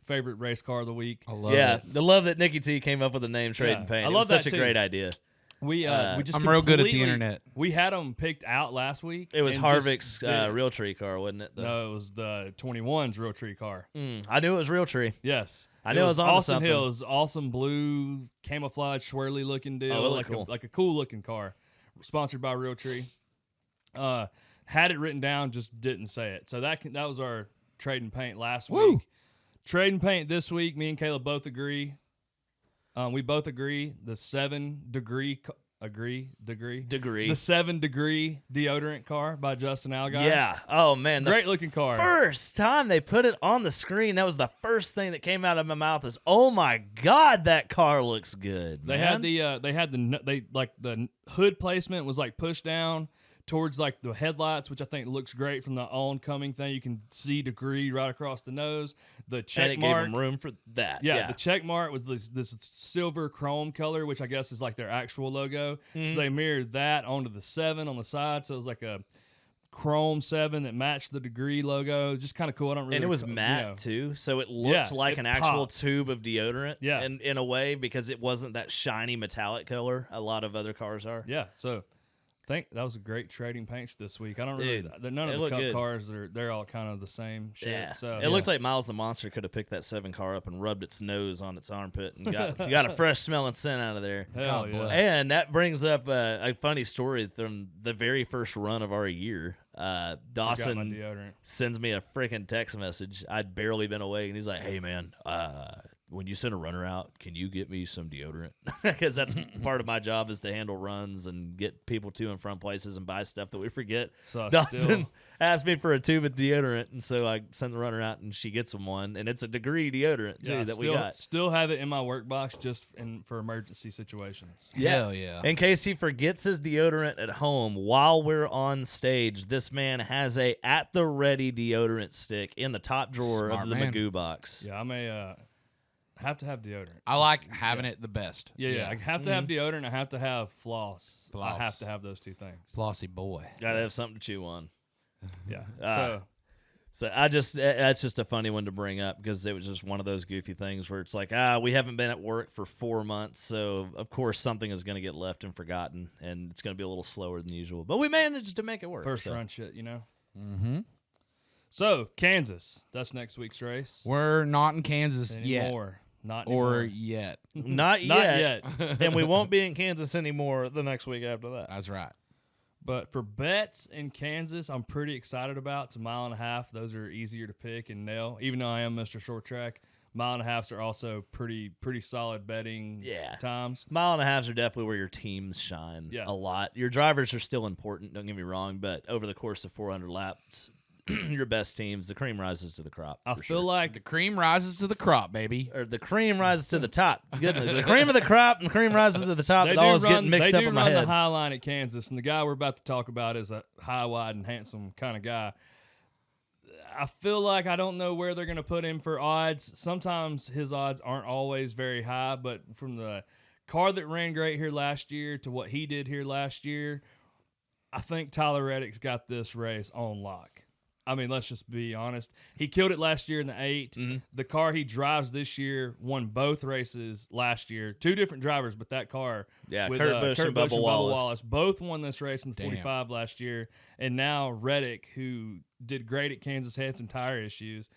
favorite race car of the week. I love Yeah, it. the love that Nikki T came up with the name Trading Yeah. Paint. I It love was such that a too. great idea. We just I'm real good at the completely- internet. We had them picked out last week. It was and Harvick's just did- Realtree car, wasn't it? No, it was the 21's Real Tree car. I knew it was Realtree. Yes. I knew it was onto Austin something. Hill's awesome blue camouflage swirly looking deal. Oh, it looked cool. like a cool looking car. Sponsored by Realtree. Had it written down, just didn't say it. So that was our trading paint last week. Trading paint this week, me and Caleb both agree. We both agree the 7-degree the 7-degree deodorant car by Justin Allgaier. Yeah. Oh, man. The Great looking car. first time they put it on the screen, that was the first thing that came out of my mouth is, oh, my God, that car looks good, They man. had the hood placement was like pushed down towards like the headlights, which I think looks great from the oncoming thing. You can see degree right across the nose. The and check it mark, gave them room for that. yeah, the check mark was this silver chrome color, which I guess is like their actual logo. So they mirrored that onto the 7 on the side. So it was like a chrome 7 that matched the Degree logo. Just kind of cool. I don't really. And it was you matte know. too, so it looked like it an actual popped. tube of deodorant. Yeah. in a way, because it wasn't that shiny metallic color a lot of other cars are. Yeah, so I think that was a great trading paints this week. I don't really. Dude, None they of the look Cup good. cars they're all kind of the same shit. Yeah, So it looked like Miles the Monster could have picked that 7 car up and rubbed its nose on its armpit and got a fresh smelling scent out of there. Hell God yeah. bless. And that brings up a funny story from the very first run of our year. Forgot my Dawson deodorant. sends me a freaking text message. I'd barely been awake, and he's like, "Hey man, when you send a runner out, can you get me some deodorant? Because that's part of my job is to handle runs and get people to and from places and buy stuff that we forget." So I Dawson still- asked me for a tube of deodorant, and so I sent the runner out, and she gets him one, and it's a Degree deodorant too Yeah, that still, we got. Still have it in my work box just for emergency situations. Hell yeah. In case he forgets his deodorant at home while we're on stage, this man has a at the ready deodorant stick in the top drawer Smart of the man. Magoo box. Yeah, I may have to have deodorant. I like having it the best. Yeah. I have to have deodorant. I have to have floss. Floss. I have to have those two things. Flossy boy. Gotta have something to chew on. Yeah. Ah. So that's just a funny one to bring up because it was just one of those goofy things where it's like, we haven't been at work for 4 months, so of course something is going to get left and forgotten, and it's going to be a little slower than usual. But we managed to make it work. First so. run shit, you know. Mm-hmm. So Kansas, that's next week's race. We're not in Kansas yet. Anymore. Not Or anymore. yet. Not Not yet. yet. And we won't be in Kansas anymore the next week after that. That's right. But for bets in Kansas, I'm pretty excited about. It's a mile and a half. Those are easier to pick and nail. Even though I am Mr. Short Track, mile and a halves are also pretty solid betting times. Mile and a halves are definitely where your teams shine a lot. Your drivers are still important, don't get me wrong, but over the course of 400 laps, your best teams, the cream rises to the crop. I feel like The cream rises to the crop, baby. Or the cream rises to the top. Goodness, the cream of the crop and the cream rises to the top. It all is getting mixed up in my They do run head. the high line at Kansas, and the guy we're about to talk about is a high, wide, and handsome kind of guy. I feel like I don't know where they're going to put him for odds. Sometimes his odds aren't always very high, but from the car that ran great here last year to what he did here last year, I think Tyler Reddick's got this race on lock. I mean, let's just be honest. He killed it last year in the 8. Mm-hmm. The car he drives this year won both races last year. 2 different drivers, but that car with Kurt Busch and Bubba Wallace. both won this race in the Damn. 45 last year. And now Reddick, who did great at Kansas, had some tire issues,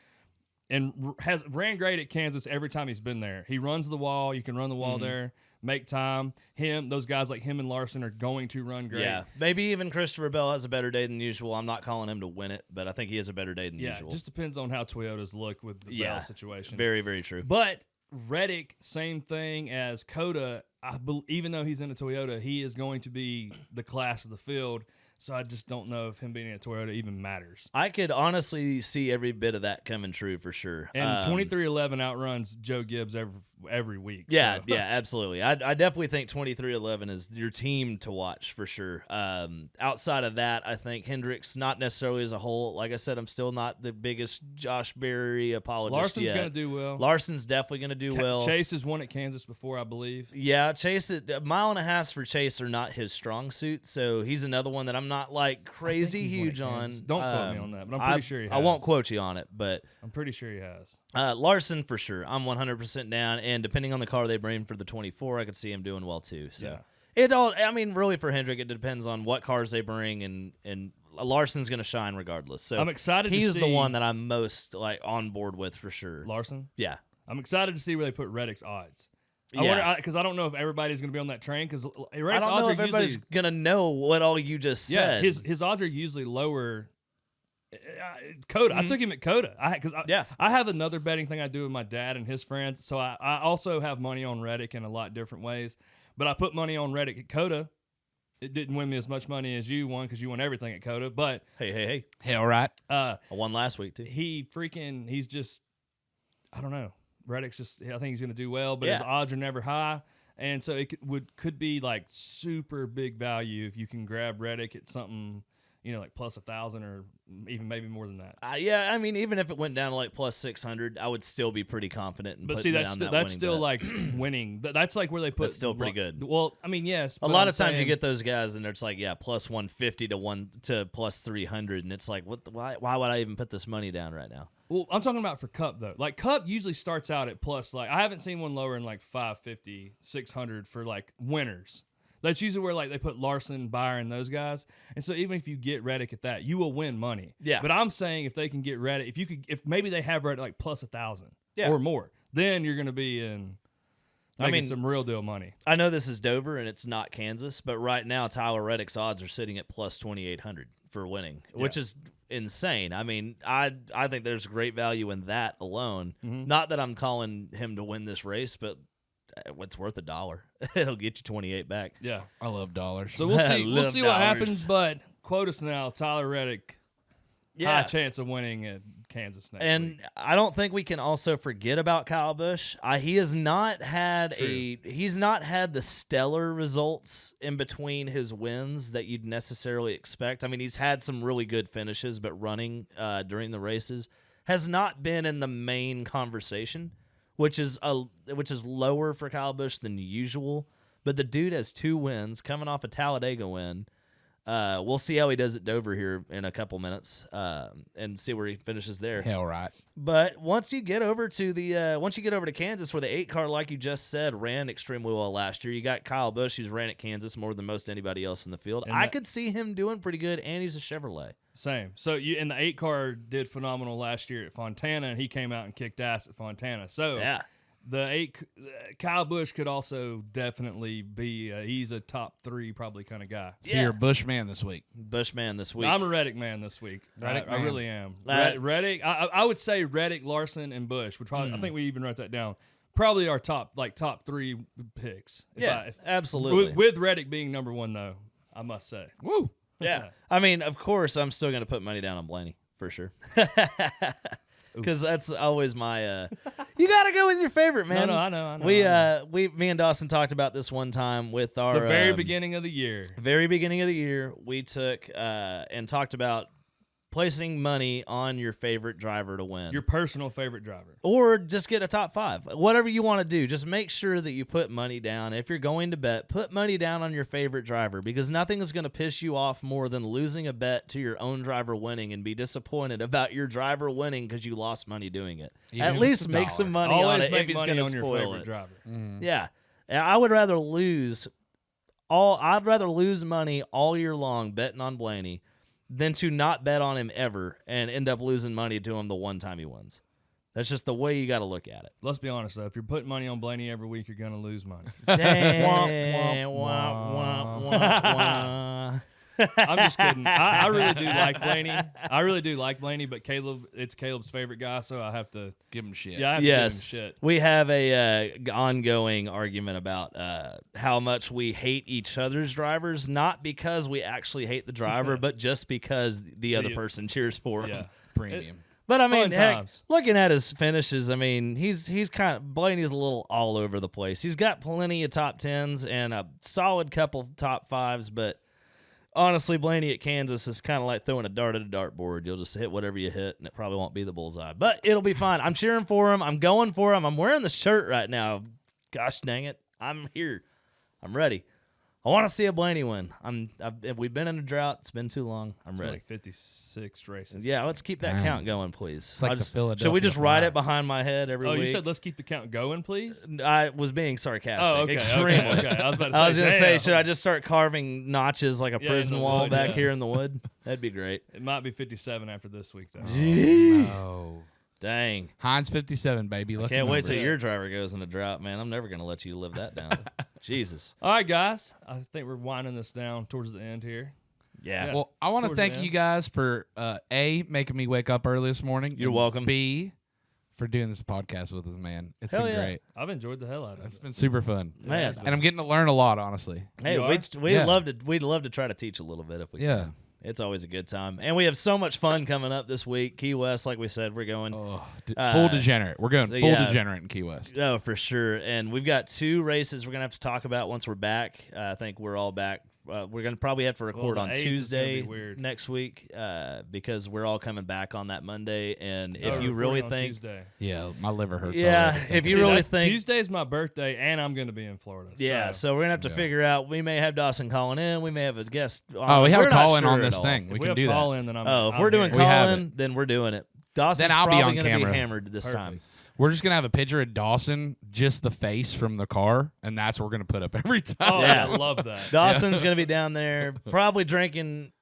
and has ran great at Kansas every time he's been there. He runs the wall. You can run the wall there, make time. Those guys like him and Larson are going to run great. Yeah, maybe even Christopher Bell has a better day than usual. I'm not calling him to win it, but I think he has a better day than usual. It just depends on how Toyotas look with the Bell situation. Very, very true. But Reddick, same thing as Coda. Even though he's in a Toyota, he is going to be the class of the field. So I just don't know if him being in a Toyota even matters. I could honestly see every bit of that coming true for sure. And 2311 outruns Joe Gibbs every week. Yeah, so. yeah, absolutely. I definitely think 2311 is your team to watch for sure. Outside of that, I think Hendricks, not necessarily as a whole. Like I said, I'm still not the biggest Josh Berry apologist Larson's yet. going to do well. Larson's definitely going to do well. Chase has won at Kansas before, I believe. Yeah, Chase, a mile and a half for Chase are not his strong suit, so he's another one that I'm not like crazy he's won huge at on. Kansas. Don't quote me on that, but I'm pretty sure he has. I won't quote you on it, but I'm pretty sure he has. Larson for sure. I'm 100% down, and depending on the car they bring for the 24, I could see him doing well too. So it all, I mean, really for Hendrick, it depends on what cars they bring, and Larson's going to shine regardless. So I'm excited. He's to the see one that I'm most like on board with for sure. Larson. Yeah. I'm excited to see where they put Reddick's odds. Yeah. Because I don't know if everybody's going to be on that train. Because I don't know if everybody's going to know what all you just said. His odds are usually lower. Coda. I took him at Coda. I have another betting thing I do with my dad and his friends. So I also have money on Reddick in a lot different ways. But I put money on Reddick at Coda. It didn't win me as much money as you won because you won everything at Coda. But hey, hell right. I won last week too. He's just, I don't know. Reddick's just, I think he's going to do well, but his odds are never high. And so it could be like super big value if you can grab Reddick at something, like plus 1,000 or even maybe more than that. Yeah, I mean, even if it went down to like plus 600, I would still be pretty confident. But see, that's still bet. like winning. That's like where they put. That's still pretty good. Well, I mean, yes. A lot of times you get those guys, and it's like, yeah, plus 150 to plus 300, and it's like, why would I even put this money down right now? Well, I'm talking about for Cup though. Like Cup usually starts out at plus. Like I haven't seen one lower than like 550, 600 for like winners. That's usually where like they put Larson, Byron, those guys. And so even if you get Reddick at that, you will win money. Yeah. But I'm saying if they can get Reddick, if maybe they have Reddick like plus 1,000 or more, then you're going to be making some real deal money. I know this is Dover and it's not Kansas, but right now Tyler Reddick's odds are sitting at plus 2,800 for winning, which is insane. I mean, I think there's great value in that alone. Mm-hmm. Not that I'm calling him to win this race, but it's worth $1. It'll get you 28 back. Yeah. I love dollars. So we'll see. We'll Love see what dollars. happens, but quote us now, Tyler Reddick, high chance of winning at Kansas next And week. I don't think we can also forget about Kyle Busch. He has not had he's not had the stellar results in between his wins that you'd necessarily expect. I mean, he's had some really good finishes, but running during the races has not been in the main conversation, which is lower for Kyle Busch than usual. But the dude has 2 wins coming off a Talladega win. We'll see how he does at Dover here in a couple minutes, and see where he finishes there. Hell right. But once you get over to Kansas, where the 8 car, like you just said, ran extremely well last year, you got Kyle Busch, who's ran at Kansas more than most anybody else in the field. And I could see him doing pretty good, and he's a Chevrolet. Same. So and the 8 car did phenomenal last year at Fontana, and he came out and kicked ass at Fontana. So Yeah. Kyle Busch could also definitely be he's a top 3 probably kind of guy. So you're a Bush man this week. Bushman this week. I'm a Reddick man this week. Reddick I man. really am. Reddick. I would say Reddick, Larson, and Busch would probably. I think we even wrote that down. Probably our top 3 picks. Absolutely. With Reddick being number 1 though, I must say. Woo. Yeah. I mean, of course, I'm still going to put money down on Blaney, for sure. Because that's always my. You got to go with your favorite, man. No, I know. Me and Dawson talked about this one time with our The very beginning of the year. Very beginning of the year, we took and talked about placing money on your favorite driver to win. Your personal favorite driver. Or just get a top 5. Whatever you want to do, just make sure that you put money down. If you're going to bet, put money down on your favorite driver, because nothing is going to piss you off more than losing a bet to your own driver winning and be disappointed about your driver winning because you lost money doing it. Even At if least it's make $1. some money Always on it make if he's money going to on your spoil favorite it. driver. Yeah. And I'd rather lose money all year long betting on Blaney than to not bet on him ever and end up losing money to him the one time he wins. That's just the way you got to look at it. Let's be honest though. If you're putting money on Blaney every week, you're gonna lose money. Dang. Wah, wah, wah, wah. I'm just kidding. I really do like Blaney. But it's Caleb's favorite guy, so I have to Give him shit. Yeah, I have to give him shit. We have a ongoing argument about how much we hate each other's drivers, not because we actually hate the driver, but just because the other person cheers for him. Yeah. Premium. But I mean, Fun heck, times. looking at his finishes, I mean, he's kind of Blaney's a little all over the place. He's got plenty of top 10s and a solid couple top 5s, but honestly, Blaney at Kansas is kind of like throwing a dart at a dartboard. You'll just hit whatever you hit, and it probably won't be the bullseye. But it'll be fine. I'm cheering for him. I'm going for him. I'm wearing the shirt right now. Gosh dang it. I'm here. I'm ready. I want to see a Blaney win. We've been in a drought. It's been too long. I'm It's ready. like 56 races. Yeah, let's keep that Damn. count going, please. It's like the Philadelphia Should we just write it Flyers. behind my head every Oh, week? you said let's keep the count going, please. I was being sarcastic. Oh, okay. Extremely. Okay. I was about to say. I was going to say, damn. should I just start carving notches like a Yeah, prison in the wall wood, back yeah. here in the wood? That'd be great. It might be 57 after this week, though. No. Dang. Heinz 57, baby. Lucky Can't wait till numbers. your driver goes in a drought, man. I'm never going to let you live that down. Jesus. All right, guys. I think we're winding this down towards the end here. Yeah. Well, I want to Towards the thank end. you guys for A, making me wake up early this morning. You're and welcome. B, for doing this podcast with us, man. It's Hell been yeah. great. I've enjoyed the hell out of It's it. been super fun. Man. And I'm getting to learn a lot, honestly. Hey, You we'd Yeah. love to try to teach a little bit if we Yeah. can. It's always a good time. And we have so much fun coming up this week. Key West, like we said, we're going. Oh, full degenerate. We're going so full yeah. degenerate in Key West. Oh, for sure. And we've got 2 races we're going to have to talk about once we're back. I think we're all back we're gonna probably have to record the on 8th is gonna be Tuesday weird. next week because we're all coming back on that Monday. And Oh, if you recording really on think, Tuesday. Yeah, my liver hurts. yeah, already. if you See, really that's- think, Tuesday's my birthday, and I'm going to be in Florida. yeah, so we're gonna have to Yeah. figure out. We may have Dawson calling in. We may have a guest. On. Oh, we have We're a not call in sure on at this all. thing. if We we can have do that. call in, then I'm. Oh, if I'm we're doing here. We have call in, then we're doing it. Dawson's Then I'll be probably on gonna camera. be hammered this Perfect. time. We're just gonna have a picture of Dawson, just the face from the car, and that's what we're gonna put up every time. Oh, Yeah. I love that. Dawson's gonna be down there, probably drinking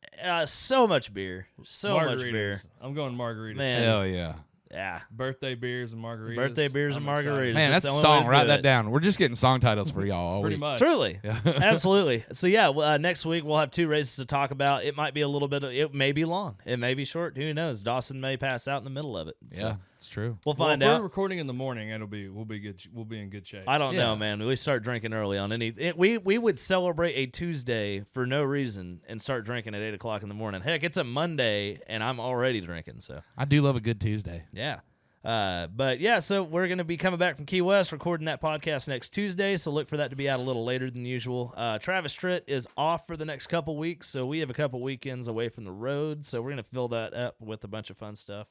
so much beer, so much Margaritas. beer. I'm going margaritas. Man. too. Hell yeah. Yeah, Birthday beers and margaritas. birthday beers and I'm excited. margaritas. Man, It's that's the a only way song. to Write do that it. down. We're just getting song titles for y'all all Pretty week. much. Truly, absolutely. So yeah, well, next week we'll have 2 races to talk about. It might be a little bit. It may be long. It may be short. Who knows? Dawson may pass out in the middle of it. So Yeah, it's true. we'll Well, find if out. we're recording in the morning, we'll be good. We'll be in good shape. I don't know, Yeah. man. We start drinking early on we would celebrate a Tuesday for no reason and start drinking at 8:00 in the morning. Heck, it's a Monday and I'm already drinking. So I do love a good Tuesday. yeah. But yeah, so we're going to be coming back from Key West, recording that podcast next Tuesday. So look for that to be out a little later than usual. Travis Tritt is off for the next couple weeks. So we have a couple weekends away from the road. So we're going to fill that up with a bunch of fun stuff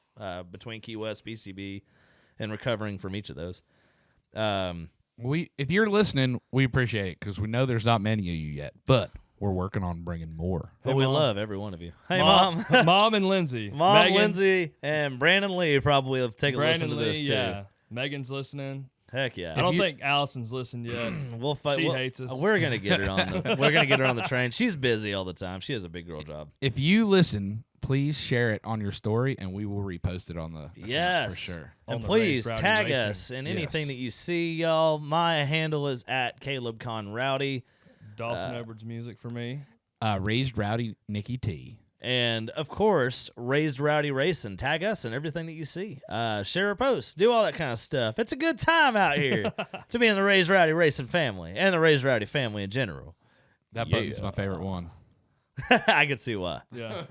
between Key West, PCB, and recovering from each of those. If you're listening, we appreciate it because we know there's not many of you yet, but we're working on bringing more. But Hey, we Mom. love every one of you. Hey, Mom, Mom. Mom and Lindsay. Mom, Megan, Lindsay, and Brandon Lee probably have taken a listen Brandon to Lee, this too. yeah. Megan's listening. Heck yeah. I don't you- think Allison's listened yet. We'll fight. She hates us. We're gonna get her on the. We're gonna get her on the train. She's busy all the time. She has a big girl job. If you listen, please share it on your story, and we will repost it on the account Yes, for sure. And On the please Raised Rowdy tag Racing. us in anything Yes. that you see, y'all. My handle is at Caleb Con Rowdy, Dawson Edwards music for me. Raised Rowdy Nikki T. and of course, Raised Rowdy Racing. Tag us in everything that you see. Share a post. Do all that kind of stuff. It's a good time out here to be in the Raised Rowdy Racing family and the Raised Rowdy family in general. That button's my favorite one. I can see why. Yeah.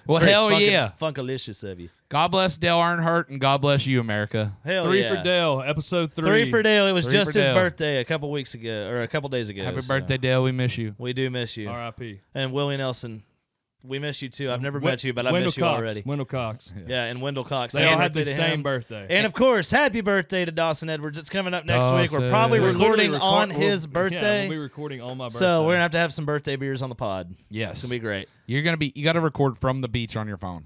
Well, Very hell funkin- yeah. Funkalicious of you. God bless Dale Earnhardt, and God bless you, America. Hell 3 yeah. for Dale, episode 3. 3 for Dale. It was 3 just for his Dale. birthday a couple weeks ago, or a couple days ago. Happy so birthday, Dale. We miss you. We do miss you. R.I.P. And Willie Nelson, we miss you too. I've never Wen- met you, but I Wendell miss you Cox. already. Wendell Cox. Yeah, and Wendell Cox. They Happy all have the birthday to same him. birthday. And of course, happy birthday to Dawson Edwards. It's coming up next week. We're Dawson. probably We're recording literally on we'll- his Yeah, birthday. we'll be recording on my birthday. So we're gonna have some birthday beers on the pod. Yes. It's gonna be great. You got to record from the beach on your phone.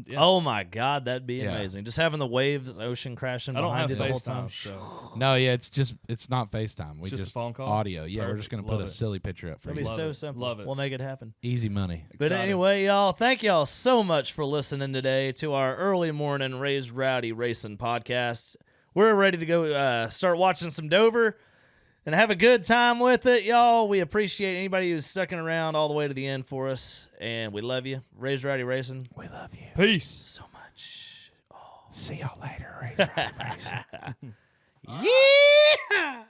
Yeah. Oh my God, that'd be Yeah. amazing. Just having the waves, ocean crashing I don't behind have you the whole time. FaceTime, so No, yeah, it's not FaceTime. We It's just a phone call? audio. Yeah, we're Perfect. just gonna Love put a it. silly picture up for It'll you. be Love so it. simple. Love it. We'll make it happen. Easy money. But Excited. anyway, y'all, thank y'all so much for listening today to our early morning Raised Rowdy Racing podcast. We're ready to go start watching some Dover and have a good time with it, y'all. We appreciate anybody who's sticking around all the way to the end for us, and we love you. Raised Rowdy Racing. We love you. peace. So much. See y'all later. Raised Rowdy Racing. Yeah!